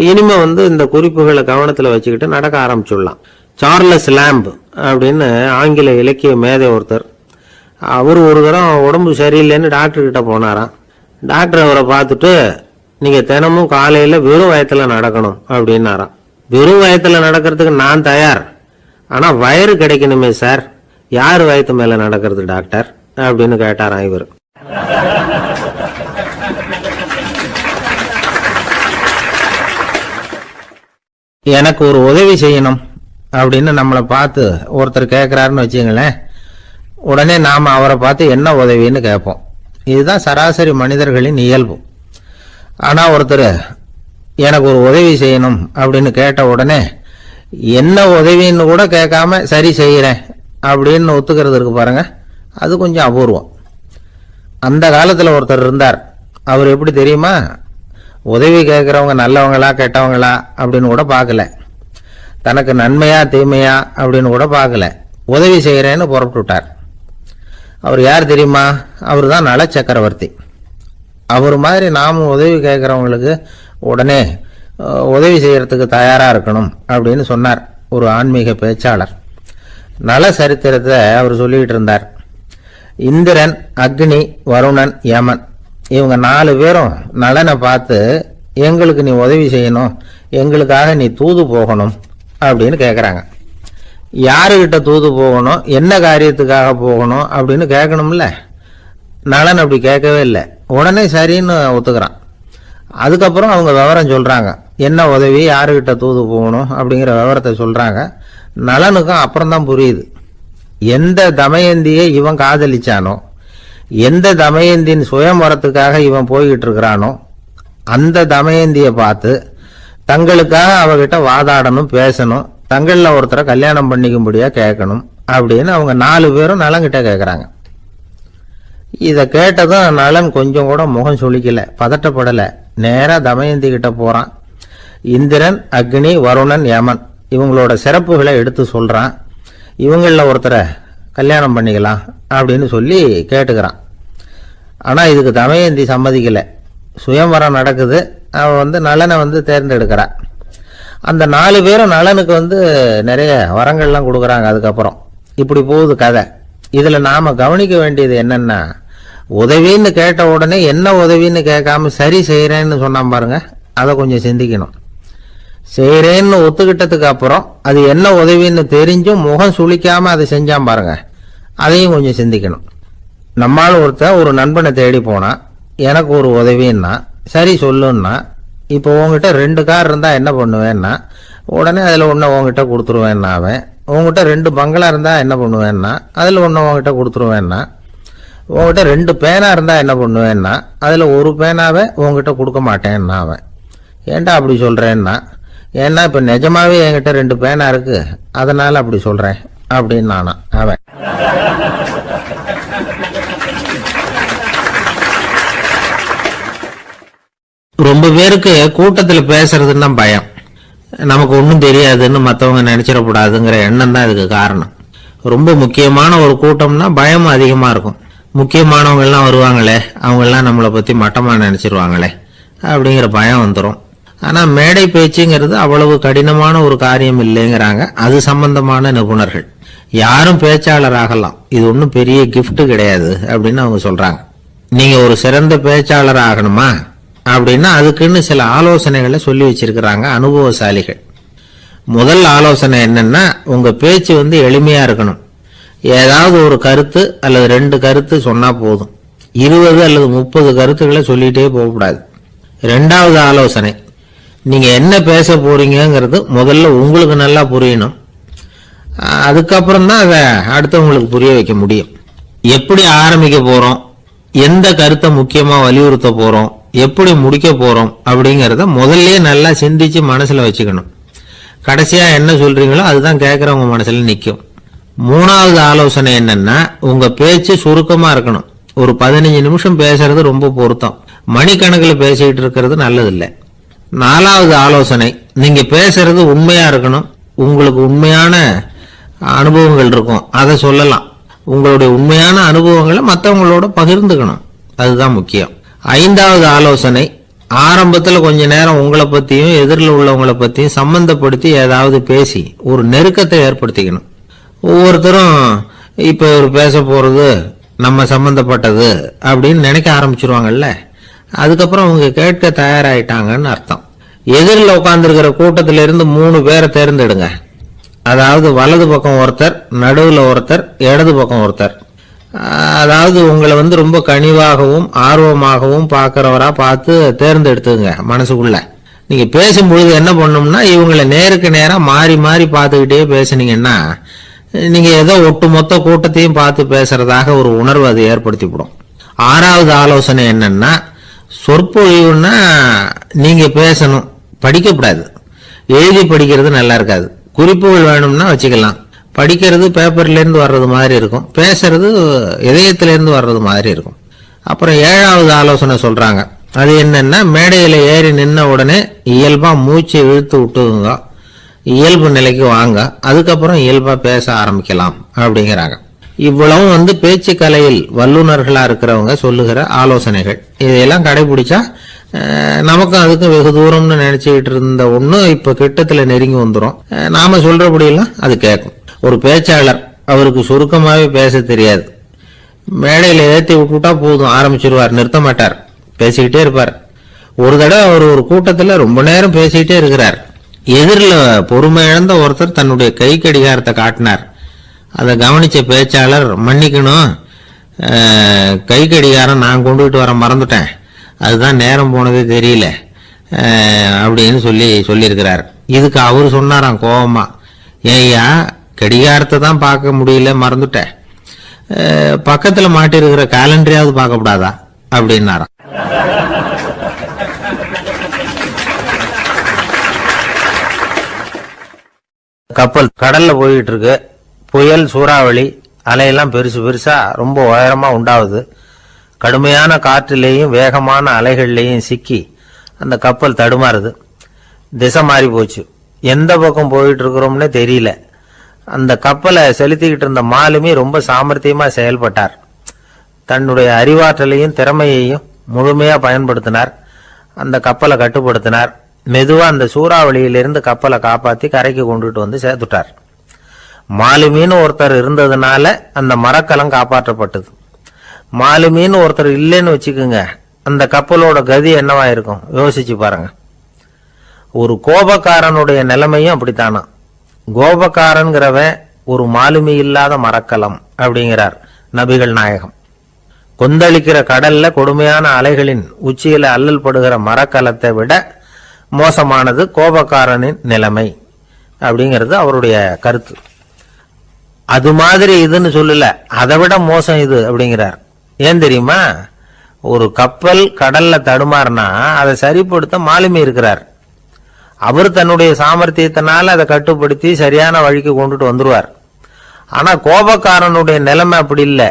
இனிமே இந்த குறிப்புகளை கவனத்தில் வச்சுக்கிட்டு நடக்க ஆரம்பிச்சுடலாம். சார்லஸ் லேம்ப் அப்படின்னு ஆங்கில இலக்கிய மேதை ஒருத்தர், அவர் ஒரு தரம் உடம்பு சரியில்லைன்னு டாக்டர் கிட்ட போனாராம். டாக்டர் அவரை பார்த்துட்டு, நீங்க தினமும் காலையில வெறும் வயத்துல நடக்கணும் அப்படின்னாராம். வெறும் வயத்துல நடக்கிறதுக்கு நான் தயார், ஆனா வயிறு கிடைக்கணுமே சார், யார் வயத்து மேல நடக்கிறது டாக்டர் அப்படின்னு கேட்டாராம் இவர். எனக்கு ஒரு உதவி செய்யணும் அப்படின்னு நம்மளை பார்த்து ஒருத்தர் கேட்கிறாருன்னு வச்சுங்களேன். உடனே நாம அவரை பார்த்து என்ன உதவின்னு கேட்போம். இதுதான் சராசரி மனிதர்களின் இயல்பு. ஆனா ஒருத்தர் எனக்கு ஒரு உதவி செய்யணும் அப்படின்னு கேட்ட உடனே என்ன உதவின்னு கூட கேட்காம சரி செய்யறேன் அப்படின்னு ஒத்துக்கிறது இருக்கு பாருங்க, அது கொஞ்சம் அபூர்வம். அந்த காலத்துல ஒருத்தர் இருந்தார். அவர் எப்படி தெரியுமா, உதவி கேட்கிறவங்க நல்லவங்களா கெட்டவங்களா அப்படின்னு கூட பார்க்கல, தனக்கு நன்மையா தீமையா அப்படின்னு கூட பார்க்கல, உதவி செய்யறேன்னு புறப்பட்டுட்டார். அவர் யார் தெரியுமா, அவர் தான் நல சக்கரவர்த்தி. அவர் மாதிரி நாமும் உதவி கேட்கிறவங்களுக்கு உடனே உதவி செய்யறதுக்கு தயாரா இருக்கணும் அப்படின்னு சொன்னார் ஒரு ஆன்மீக பேச்சாளர். நல சரித்திரத்தை அவர் சொல்லிட்டு இருந்தார். இந்திரன், அக்னி, வருணன், யமன் இவங்க 4 பேரும் நலனை பார்த்து எங்களுக்கு நீ உதவி செய்யணும், எங்களுக்காக நீ தூது போகணும் அப்படின்னு கேட்குறாங்க. யாருக்கிட்ட தூது போகணும், என்ன காரியத்துக்காக போகணும் அப்படின்னு கேட்கணும்ல. நலன் அப்படி கேட்கவே இல்லை, உடனே சரின்னு ஒத்துக்கிறான். அதுக்கப்புறம் அவங்க விவரம் சொல்றாங்க, என்ன உதவி, யாருக்கிட்ட தூது போகணும் அப்படிங்கிற விவரத்தை சொல்றாங்க. நலனுக்கும் அப்புறம்தான் புரியுது, எந்த தமயந்தியை இவன் காதலிச்சானோ, எந்த தமயந்தின் சுயமரத்துக்காக இவன் போய்கிட்டு இருக்கிறானோ அந்த தமயந்தியை பார்த்து தங்களுக்காக அவகிட்ட வாதாடணும், பேசணும், தங்களில் ஒருத்தரை கல்யாணம் பண்ணிக்கும்படியா கேட்கணும் அப்படின்னு அவங்க 4 பேரும் நலன்கிட்ட கேட்குறாங்க. இதை கேட்டதும் நலன் கொஞ்சம் கூட முகம் சுளிக்கல, பதட்டப்படலை. நேரா தமயந்தி கிட்ட போறான். இந்திரன், அக்னி, வருணன், யமன் இவங்களோட சிறப்புகளை எடுத்து சொல்றான். இவங்களில் ஒருத்தரை கல்யாணம் பண்ணிக்கலாம் அப்படின்னு சொல்லி கேட்டுக்கிறான். ஆனா இதுக்கு தமயந்தி சம்மதிக்கல. சுயம்வரம் நடக்குது, அவன் நலனை தேர்ந்தெடுக்கிறா. அந்த 4 பேரும் நலனுக்கு நிறைய வரங்கள்லாம் கொடுக்குறாங்க. அதுக்கப்புறம் இப்படி போகுது கதை. இதுல நாம கவனிக்க வேண்டியது என்னன்னா, உதவின்னு கேட்ட உடனே என்ன உதவின்னு கேட்காம சரி செய்யறேன்னு சொன்னான் பாருங்க, அதை கொஞ்சம் சிந்திக்கணும். செய்யறேன்னு ஒத்துக்கிட்டதுக்கு அப்புறம் அது என்ன உதவின்னு தெரிஞ்சும் முகம் சுளிக்காம அதை செஞ்சான் பாருங்க, அதையும் கொஞ்சம் சிந்திக்கணும். நம்மால் ஒருத்தர் ஒரு நண்பனை தேடி போனா, எனக்கு ஒரு உதவின்னா சரி சொல்லுன்னா, இப்போ உங்ககிட்ட 2 கார் இருந்தா என்ன பண்ணுவேன்னா, உடனே அதுல ஒன்ன உங்ககிட்ட கொடுத்துருவேன்னா அவன் உங்ககிட்ட 2 பங்களா இருந்தால் என்ன பண்ணுவேன்னா அதில் ஒன்று உங்ககிட்ட கொடுத்துருவேன்னா, உங்ககிட்ட 2 பேனா இருந்தால் என்ன பண்ணுவேன்னா அதில் ஒரு பேனாவை உங்ககிட்ட கொடுக்க மாட்டேன்னா அவன். ஏன்டா அப்படி சொல்கிறேன்னா, ஏன்னா இப்போ நிஜமாவே என்கிட்ட 2 பேனா இருக்கு, அதனால் அப்படி சொல்கிறேன் அப்படின்னு நானா அவன். ரொம்ப பேருக்கு கூட்டத்தில் பேசுறதுன்னா பயம். நமக்கு ஒன்றும் தெரியாதுன்னு மற்றவங்க நினைச்சிடக்கூடாதுங்கிற எண்ணம் தான் இதுக்கு காரணம். ரொம்ப முக்கியமான ஒரு கூட்டம்னா பயம் அதிகமாக இருக்கும். முக்கியமானவங்க எல்லாம் வருவாங்களே, அவங்கெல்லாம் நம்மளை பற்றி மட்டமாக நினைச்சிருவாங்களே அப்படிங்கிற பயம் வந்துடும். ஆனால் மேடை பேச்சுங்கிறது அவ்வளவு கடினமான ஒரு காரியம் இல்லைங்கிறாங்க அது சம்பந்தமான நிபுணர்கள். யாரும் பேச்சாளர் ஆகலாம், இது ஒன்றும் பெரிய கிஃப்ட் கிடையாது அப்படின்னு அவங்க சொல்றாங்க. நீங்க ஒரு சிறந்த பேச்சாளர் ஆகணுமா அப்படின்னா அதுக்குன்னு சில ஆலோசனைகளை சொல்லி வச்சிருக்கிறாங்க அனுபவசாலிகள். முதல் ஆலோசனை என்னன்னா, உங்க பேச்சு எளிமையா இருக்கணும். ஏதாவது ஒரு கருத்து அல்லது 2 கருத்து சொன்னா போதும். 20 அல்லது 30 கருத்துக்களை சொல்லிட்டே போகக்கூடாது. 2வது ஆலோசனை, நீங்க என்ன பேச போறீங்கிறது முதல்ல உங்களுக்கு நல்லா புரியணும். அதுக்கப்புறம் தான் அதை அடுத்தவங்களுக்கு புரிய வைக்க முடியும். எப்படி ஆரம்பிக்க போறோம், எந்த கருத்தை முக்கியமா வலியுறுத்த போறோம், எப்படி முடிக்க போறோம் அப்படிங்கிறத முதல்ல நல்லா சிந்திச்சு மனசுல வச்சுக்கணும். கடைசியா என்ன சொல்றீங்களோ அதுதான் கேட்கறவங்க மனசுல நிற்கும். 3வது ஆலோசனை என்னன்னா, உங்க பேச்சு சுருக்கமா இருக்கணும். ஒரு 15 நிமிஷம் பேசுறது ரொம்ப பொருத்தம். மணிக்கணக்கில் பேசிக்கிட்டு இருக்கிறது நல்லதில்லை. 4வது ஆலோசனை, நீங்க பேசுறது உண்மையா இருக்கணும். உங்களுக்கு உண்மையான அனுபவங்கள் இருக்கும், அதை சொல்லலாம். உங்களுடைய உண்மையான அனுபவங்களை மற்றவங்களோட பகிர்ந்துக்கணும், அதுதான் முக்கியம். 5வது ஆலோசனை, ஆரம்பத்தில் கொஞ்ச நேரம் உங்களை பற்றியும் எதிரில் உள்ளவங்களை பற்றியும் சம்பந்தப்படுத்தி ஏதாவது பேசி ஒரு நெருக்கத்தை ஏற்படுத்திக்கணும். ஒவ்வொருத்தரும் இப்போ ஒரு பேச போகிறது நம்ம சம்பந்தப்பட்டது அப்படின்னு நினைக்க ஆரம்பிச்சிருவாங்கல்ல, அதுக்கப்புறம் அவங்க கேட்க தயாராயிட்டாங்கன்னு அர்த்தம். எதிரில் உட்காந்துருக்கிற கூட்டத்திலிருந்து 3 பேரை தேர்ந்தெடுங்க. அதாவது வலது பக்கம் ஒருத்தர், நடுவில் ஒருத்தர், இடது பக்கம் ஒருத்தர். அதாவது உங்களை ரொம்ப கனிவாகவும் ஆர்வமாகவும் பார்க்குறவரா பார்த்து தேர்ந்தெடுத்துங்க மனசுக்குள்ள. நீங்க பேசும்பொழுது என்ன பண்ணணும்னா, இவங்களை நேருக்கு நேராக மாறி மாறி பார்த்துக்கிட்டே பேசுனீங்கன்னா நீங்க ஏதோ ஒட்டுமொத்த கூட்டத்தையும் பார்த்து பேசுறதாக ஒரு உணர்வு அது ஏற்படுத்திவிடும். 6வது ஆலோசனை என்னன்னா, சொற்பொழிவுன்னா நீங்க பேசணும், படிக்கக்கூடாது. எழுதி படிக்கிறது நல்லா இருக்காது. குறிப்புகள் வேணும்னா வச்சுக்கலாம். படிக்கிறது பேப்பர்லேருந்து வர்றது மாதிரி இருக்கும், பேசுறது இதயத்திலேருந்து வர்றது மாதிரி இருக்கும். அப்புறம் 7வது ஆலோசனை சொல்றாங்க, அது என்னன்னா, மேடையில் ஏறி நின்ன உடனே இயல்பா மூச்சை இழுத்து விட்டுங்க, இயல்பு நிலைக்கு வாங்க, அதுக்கப்புறம் இயல்பா பேச ஆரம்பிக்கலாம் அப்படிங்கிறாங்க. இவ்வளவு பேச்சு கலையில் வல்லுநர்களா இருக்கிறவங்க சொல்லுகிற ஆலோசனைகள். இதையெல்லாம் கடைபிடிச்சா நமக்கும் அதுக்கும் வெகு தூரம்னு நினைச்சுக்கிட்டு இருந்த ஒண்ணு இப்ப கிட்டத்துல நெருங்கி வந்துடும். நாம சொல்றபடியெல்லாம் அது கேட்கும். ஒரு பேச்சாளர், அவருக்கு சுருக்கமாவே பேச தெரியாது. மேடையில ஏற்றி விட்டுட்டா போதும், ஆரம்பிச்சிருவார், நிறுத்த மாட்டார், பேசிக்கிட்டே இருப்பார். ஒரு தடவை அவர் ஒரு கூட்டத்துல ரொம்ப நேரம் பேசிக்கிட்டே இருக்கிறார். எதிரில் பொறுமை இழந்த ஒருத்தர் தன்னுடைய கை கடிகாரத்தை காட்டினார். அதை கவனிச்ச பேச்சாளர், மன்னிக்கணும், கை கடிகாரம் நான் கொண்டுகிட்டு வர மறந்துட்டேன், அதுதான் நேரம் போனதே தெரியல அப்படின்னு சொல்லியிருக்கிறார். இதுக்கு அவரு சொன்னாராம் கோபமா, ஏய்யா கடிகாரத்தை தான் பார்க்க முடியல, மறந்துட்டேன், பக்கத்துல மாட்டிருக்கிற காலண்டரையாவது பார்க்கப்படாதா அப்படின்னாராம். கப்பல் கடல்ல போயிட்டு இருக்கு. புயல், சூறாவளி, அலையெல்லாம் பெருசு பெருசா ரொம்ப உயரமா உண்டாகுது. கடுமையான காற்றிலேயும் வேகமான அலைகள்லேயும் சிக்கி அந்த கப்பல் தடுமாறுது. திசை மாறி போச்சு. எந்த பக்கம் போயிட்டு இருக்கிறோம்னே தெரியல. அந்த கப்பலை செலுத்திக்கிட்டு இருந்த மாலுமி ரொம்ப சாமர்த்தியமா செயல்பட்டார். தன்னுடைய அறிவாற்றலையும் திறமையையும் முழுமையா பயன்படுத்தினார். அந்த கப்பலை கட்டுப்படுத்தினார். மெதுவா அந்த சூறாவளியிலிருந்து கப்பலை காப்பாத்தி கரைக்கு கொண்டுட்டு வந்து சேர்த்துட்டார். மாலுமின்னு ஒருத்தர் இருந்ததுனால அந்த மரக்கலம் காப்பாற்றப்பட்டது. மாலுமின்னு ஒருத்தர் இல்லைன்னு வச்சுக்குங்க, அந்த கப்பலோட கதி என்னவா இருக்கும் யோசிச்சு பாருங்க. ஒரு கோபக்காரனுடைய நிலைமையும் அப்படித்தானா. கோபக்காரன்கிறவன் ஒரு மாலுமி இல்லாத மரக்கலம் அப்படிங்கிறார் நபிகள் நாயகம். கொந்தளிக்கிற கடல்ல கொடுமையான அலைகளின் உச்சியில அல்லல் படுகிற மரக்கலத்தை விட மோசமானது கோபக்காரனின் நிலைமை அப்படிங்கிறது அவருடைய கருத்து. அது மாதிரி இதுன்னு சொல்லல, அதை விட மோசம் இது அப்படிங்கிறார். ஏன் தெரியுமா? ஒரு கப்பல் கடல்ல தடுமாறினா அதை சரிப்படுத்த மாலுமி இருக்கிறார். அவர் தன்னுடைய சாமர்த்தியத்தினால அதை கட்டுப்படுத்தி சரியான வழிக்கு கொண்டுட்டு வந்துருவார். ஆனா கோபக்காரனுடைய நிலைமை அப்படி இல்லை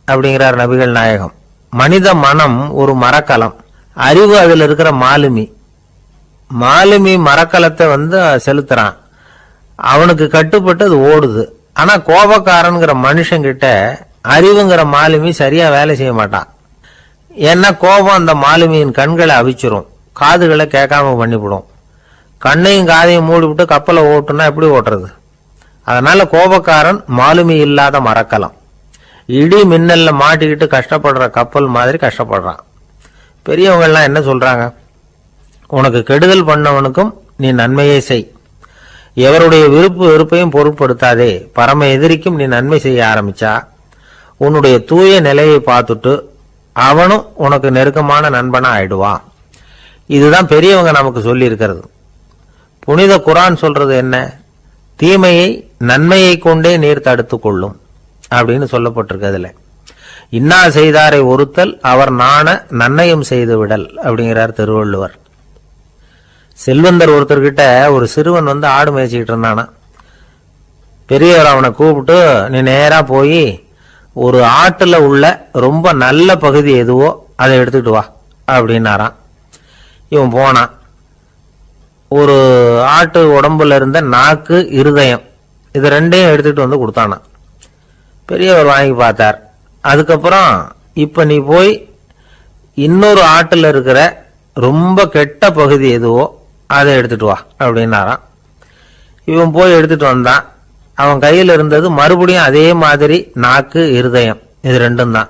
அப்படிங்கிறார் நபிகள் நாயகம். மனித மனம் ஒரு மரக்கலம், அறிவு அதுல இருக்கிற மாலுமி. மாலுமி மரக்கலத்தை செலுத்துறான், அவனுக்கு கட்டுப்பட்டு அது ஓடுது. ஆனா கோபக்காரன்கிற மனுஷங்கிட்ட அறிவுங்கிற மாலுமி சரியா வேலை செய்ய மாட்டான். ஏன்னா கோபம் அந்த மாலுமியின் கண்களை அவிச்சிரும், காதுகளை கேட்காம பண்ணிவிடும். கண்ணையும் காதையும் மூடிவிட்டு கப்பலை ஓட்டுனா எப்படி ஓட்டுறது? அதனால கோபக்காரன் மாலுமி இல்லாத மரக்கலம். இடி மின்னல்ல மாட்டிக்கிட்டு கஷ்டப்படுற கப்பல் மாதிரி கஷ்டப்படுறான். பெரியவங்கெல்லாம் என்ன சொல்றாங்க? உனக்கு கெடுதல் பண்ணவனுக்கும் நீ நன்மையை செய், எவருடைய விருப்பு வெறுப்பையும் பொருட்படுத்தாதே. பரம எதிரிக்கும் நீ நன்மை செய்ய ஆரம்பிச்சா உன்னுடைய தூய நிலையை பார்த்துட்டு அவனும் உனக்கு நெருக்கமான நண்பனா ஆயிடுவான். இதுதான் பெரியவங்க நமக்கு சொல்லி இருக்கிறது. புனித குர்ஆன் சொல்றது என்ன? தீமையை நன்மையை கொண்டே நீர் தடுத்து கொள்ளும் அப்படின்னு சொல்லப்பட்டிருக்கு. அதுல இன்னா செய்தாரை ஒருத்தல் அவர் நாண நன்னயம் செய்து விடல் அப்படிங்கிறார் திருவள்ளுவர். செல்வந்தர் ஒருத்தர்கிட்ட ஒரு சிறுவன் ஆடு மேய்ச்சிக்கிட்டு இருந்தானா. பெரியவர் அவனை கூப்பிட்டு, நீ நேரா போய் ஒரு ஆட்டுல உள்ள ரொம்ப நல்ல பகுதி எதுவோ அதை எடுத்துக்கிட்டு வா அப்படின்னாராம். இவன் போனான். ஒரு ஆட்டு உடம்புல இருந்த நாக்கு, இருதயம், இது ரெண்டையும் எடுத்துட்டு கொடுத்தானா. பெரியவர் வாங்கி பார்த்தார். அதுக்கப்புறம் இப்ப நீ போய் இன்னொரு ஆட்டுல இருக்கிற ரொம்ப கெட்ட பகுதி எதுவோ அதை எடுத்துட்டு வா அப்படின்னாராம். இவன் போய் எடுத்துட்டு வந்தான். அவன் கையில் இருந்தது மறுபடியும் அதே மாதிரி நாக்கு, இருதயம், இது ரெண்டும் தான்.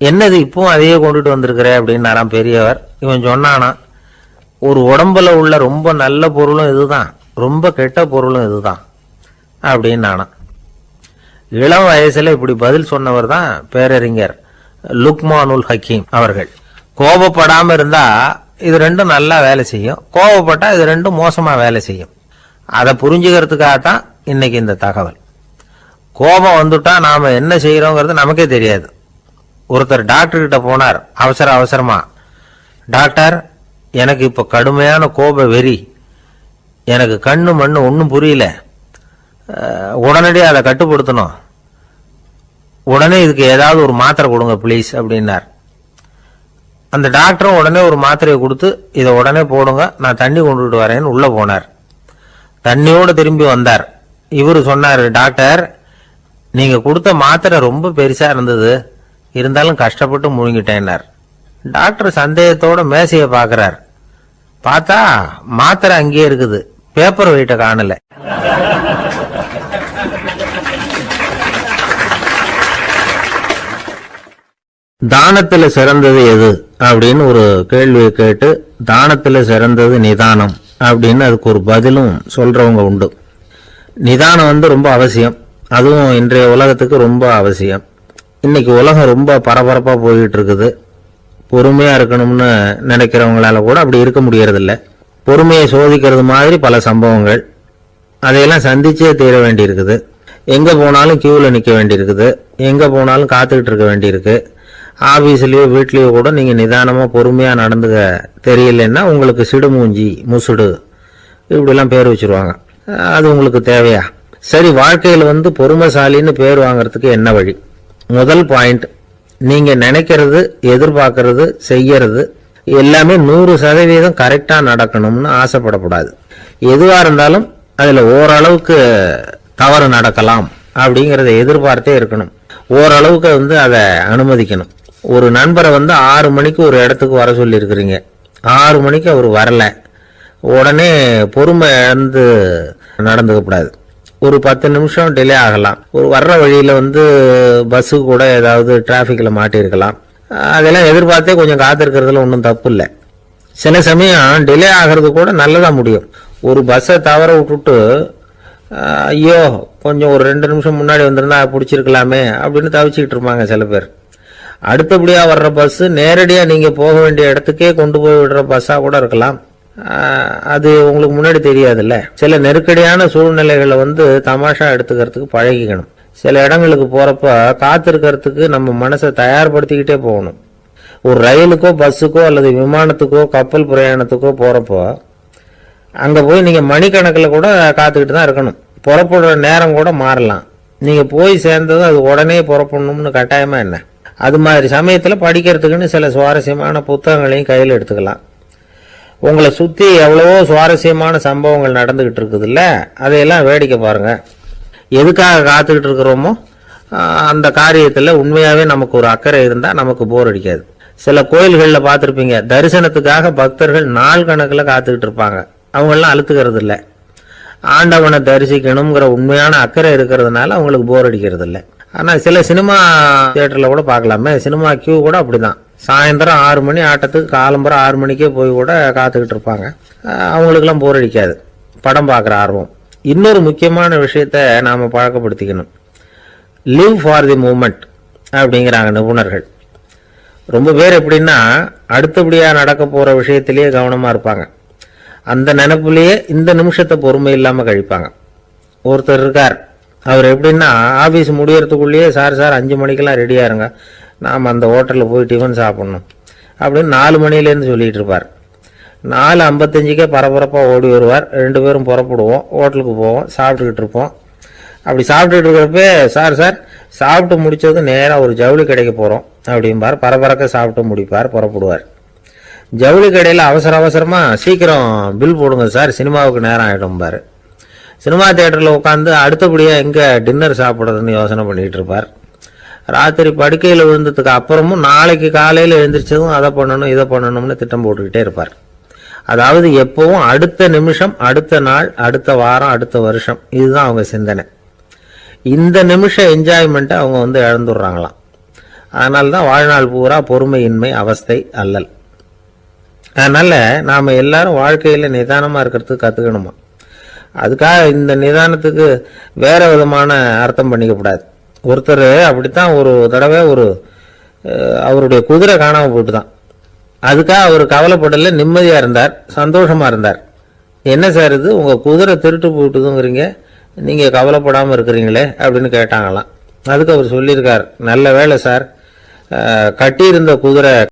என்னது இப்பவும் அதையே கொண்டுட்டு வந்திருக்கிற அப்படின்னாராம் பெரியவர். இவன் சொன்னானா, ஒரு உடம்புல உள்ள ரொம்ப நல்ல பொருளும் இதுதான், ரொம்ப கெட்ட பொருளும் இதுதான் அப்படின்னானா. இளம் வயசுல இப்படி பதில் சொன்னவர் தான் பேரறிஞர் லுக்மானுல் ஹக்கீம் அவர்கள். கோபப்படாம இருந்தா இது ரெண்டும் நல்லா வேலை செய்யும், கோபப்பட்டா இது ரெண்டும் மோசமா வேலை செய்யும். அதை புரிஞ்சுக்கிறதுக்காகத்தான் இன்னைக்கு இந்த தகவல். கோபம் வந்துட்டா நாம என்ன செய்யறோங்கிறது நமக்கே தெரியாது. ஒருத்தர் டாக்டர் கிட்ட போனார் அவசரமா. டாக்டர், எனக்கு இப்ப கடுமையான கோப வெறி, எனக்கு கண்ணு மண்ணு ஒன்னும் புரியல, உடனடியாக அதை கட்டுப்படுத்தணும், உடனே இதுக்கு ஏதாவது ஒரு மாத்திரை கொடுங்க ப்ளீஸ் அப்படின்னார். அந்த டாக்டரும் உடனே ஒரு மாத்திரையை கொடுத்து, இதை உடனே போடுங்க, நான் தண்ணி கொண்டுட்டு வரேன்னு உள்ள போனார். தண்ணியோடு திரும்பி வந்தார். இவரு சொன்னார், டாக்டர், நீங்க கொடுத்த மாத்திரை ரொம்ப பெருசா இருந்தது, இருந்தாலும் கஷ்டப்பட்டு முழுங்கிட்டேன்னார். டாக்டர் சந்தேகத்தோட மேசையை பார்க்கிறார். பார்த்தா மாத்திரை அங்கேயே இருக்குது, பேப்பர் வெயிட்ட காணல. தானத்துல சிறந்தது எது அப்படின்னு ஒரு கேள்வியை கேட்டு, தானத்துல சிறந்தது நிதானம் அப்படின்னு அதுக்கு ஒரு பதிலும் சொல்றவங்க உண்டு. நிதானம் ரொம்ப அவசியம், அதுவும் இன்றைய உலகத்துக்கு ரொம்ப அவசியம். இன்னைக்கு உலகம் ரொம்ப பரபரப்பா போயிட்டு இருக்குது. பொறுமையா இருக்கணும்னு நினைக்கிறவங்களால கூட அப்படி இருக்க முடியறதில்ல. பொறுமையை சோதிக்கிறது மாதிரி பல சம்பவங்கள், அதையெல்லாம் சந்திச்சே தீர வேண்டி இருக்குது. எங்க போனாலும் கியூல நிக்க வேண்டி இருக்குது, எங்க போனாலும் காத்துக்கிட்டு இருக்க வேண்டி இருக்கு. ஆபீஸ்லயோ வீட்லயோ கூட நீங்க நிதானமா பொறுமையா நடந்துக்க தெரியலன்னா உங்களுக்கு சிடுமூஞ்சி, முசுடு இப்படிலாம் பேர் வச்சிருவாங்க. அது உங்களுக்கு தேவையா? சரி, வாழ்க்கையில் பொறுமைசாலின்னு பேர் வாங்கறதுக்கு என்ன வழி? முதல் பாயிண்ட், நீங்க நினைக்கிறது, எதிர்பார்க்கறது, செய்யறது எல்லாமே 100% கரெக்டா நடக்கணும்னு ஆசைப்படக்கூடாது. எதுவா இருந்தாலும் அதுல ஓரளவுக்கு தவறு நடக்கலாம் அப்படிங்கறத எதிர்பார்த்தே இருக்கணும். ஓரளவுக்கு அதை அனுமதிக்கணும். ஒரு நண்பரை 6 மணிக்கு ஒரு இடத்துக்கு வர சொல்லி இருக்கிறீங்க, 6 மணிக்கு அவர் வரல, உடனே பொறுமை இழந்து நடந்துக்க கூடாது. ஒரு 10 நிமிஷம் டிலே ஆகலாம். ஒரு வர்ற வழியில பஸ்ஸு கூட ஏதாவது டிராபிக்ல மாட்டிருக்கலாம். அதெல்லாம் எதிர்பார்த்தே கொஞ்சம் காத்திருக்கிறதுல ஒன்றும் தப்பு இல்லை. சில சமயம் டிலே ஆகிறது கூட நல்லதா முடியும். ஒரு பஸ்ஸை தவற விட்டுட்டு, ஐயோ கொஞ்சம் ஒரு 2 நிமிஷம் முன்னாடி வந்திருந்தா பிடிச்சிருக்கலாமே அப்படின்னு தவிச்சுக்கிட்டு இருப்பாங்க சில பேர். அடுத்தபடியா வர்ற பஸ் நேரடியா நீங்க போக வேண்டிய இடத்துக்கே கொண்டு போய் விடுற பஸ்ஸா கூட இருக்கலாம். அது உங்களுக்கு முன்னாடி தெரியாதுல்ல. சில நெருக்கடியான சூழ்நிலைகளை தமாஷா எடுத்துக்கிறதுக்கு பழகிக்கணும். சில இடங்களுக்கு போகிறப்ப காத்திருக்கிறதுக்கு நம்ம மனசை தயார்படுத்திக்கிட்டே போகணும். ஒரு ரயிலுக்கோ பஸ்ஸுக்கோ அல்லது விமானத்துக்கோ கப்பல் பிரயாணத்துக்கோ போகிறப்போ அங்கே போய் நீங்கள் மணிக்கணக்கில் கூட காத்துக்கிட்டு தான் இருக்கணும். புறப்படுற நேரம் கூட மாறலாம். நீங்கள் போய் சேர்ந்ததும் அது உடனே புறப்படணும்னு கட்டாயமாக என்ன? அது மாதிரி சமயத்தில் படிக்கிறதுக்குன்னு சில சுவாரஸ்யமான புத்தகங்களையும் கையில் எடுத்துக்கலாம். உங்களை சுற்றி எவ்வளவோ சுவாரஸ்யமான சம்பவங்கள் நடந்துக்கிட்டு இருக்குதுல்ல, அதையெல்லாம் வேடிக்கை பாருங்கள். எதுக்காக காத்துக்கிட்டு இருக்கிறோமோ அந்த காரியத்தில் உண்மையாகவே நமக்கு ஒரு அக்கறை இருந்தால் நமக்கு போர் அடிக்காது. சில கோயில்களில் பார்த்துருப்பீங்க, தரிசனத்துக்காக பக்தர்கள் நாள் கணக்கில் காத்துக்கிட்டு இருப்பாங்க. அவங்களெலாம் அழுத்துக்கிறது இல்லை. ஆண்டவனை தரிசிக்கணுங்கிற உண்மையான அக்கறை இருக்கிறதுனால அவங்களுக்கு போர் அடிக்கிறது இல்லை. ஆனால் சில சினிமா தியேட்டரில் கூட பார்க்கலாமே, சினிமா கியூ கூட அப்படி தான். சாயந்தரம் 6 மணி ஆட்டத்துக்கு காலம்பரம் 6 மணிக்கே போய் கூட காத்துக்கிட்டு இருப்பாங்க. அவங்களுக்கெல்லாம் போர் அடிக்காது, படம் பார்க்குற ஆர்வம். இன்னொரு முக்கியமான விஷயத்த நாம் பழக்கப்படுத்திக்கணும். லிவ் ஃபார் தி மூமெண்ட் அப்படிங்கிறாங்க நிபுணர்கள். ரொம்ப பேர் எப்படின்னா அடுத்தபடியாக நடக்க போகிற விஷயத்திலேயே கவனமாக இருப்பாங்க. அந்த நினைப்புலேயே இந்த நிமிஷத்தை பொறுமை இல்லாமல் கழிப்பாங்க. ஒருத்தர் இருக்கார், அவர் எப்படின்னா ஆஃபீஸ் முடியறதுக்குள்ளேயே சார் 5 மணிக்கெல்லாம் ரெடியாக இருங்க, நாம் அந்த ஹோட்டலில் போய் டிஃபன் சாப்பிட்ணும் அப்படின்னு 4 மணிலேருந்து சொல்லிகிட்டு இருப்பார். 4:55 பரபரப்பாக ஓடி வருவார். 2 பேரும் புறப்படுவோம், ஹோட்டலுக்கு போவோம், சாப்பிட்டுக்கிட்டு இருப்போம். அப்படி சாப்பிட்டுக்கிட்டு இருக்கிறப்ப சார் சாப்பிட்டு முடித்ததும் நேராக ஒரு ஜவுளி கடைக்கு போகிறோம் அப்படிம்பார். பரபரக்க சாப்பிட்டு முடிப்பார், புறப்படுவார். ஜவுளி கடையில் அவசரமாக சீக்கிரம் பில் போடுங்க சார், சினிமாவுக்கு நேரம் ஆகிடும்பார். சினிமா தியேட்டரில் உட்காந்து அடுத்தபடியாக எங்கே டின்னர் சாப்பிட்றதுன்னு யோசனை பண்ணிகிட்டு இருப்பார். ராத்திரி படுக்கையில் விழுந்ததுக்கு அப்புறமும் நாளைக்கு காலையில் எழுந்திரிச்சதும் அதை பண்ணணும் இதை பண்ணணும்னு திட்டம் போட்டுக்கிட்டே இருப்பார். அதாவது எப்பவும் அடுத்த நிமிஷம், அடுத்த நாள், அடுத்த வாரம், அடுத்த வருஷம், இதுதான் அவங்க சிந்தனை. இந்த நிமிஷம் என்ஜாய்மெண்ட்டை அவங்க இழந்துடுறாங்களாம். அதனால தான் வாழ்நாள் பூரா பொறுமையின்மை, அவஸ்தை, அல்லல். அதனால் நாம் எல்லாரும் வாழ்க்கையில் நிதானமாக இருக்கிறதுக்கு கற்றுக்கணுமா. அதுக்காக இந்த நிதானத்துக்கு வேறு விதமான அர்த்தம் பண்ணிக்கக்கூடாது. ஒருத்தர் அப்படித்தான் ஒரு தடவை அவருடைய குதிரை காணாமல் போயிட்டு தான். அதுக்காக அவர் கவலைப்படல, நிம்மதியாக இருந்தார், சந்தோஷமாக இருந்தார். என்ன சார் இது, உங்கள் குதிரை திருட்டு போயிட்டுதுங்கிறீங்க, நீங்கள் கவலைப்படாமல் இருக்கிறீங்களே அப்படின்னு கேட்டாங்களாம். அதுக்கு அவர் சொல்லியிருக்கார், நல்ல வேலை சார், கட்டியிருந்த குதிரை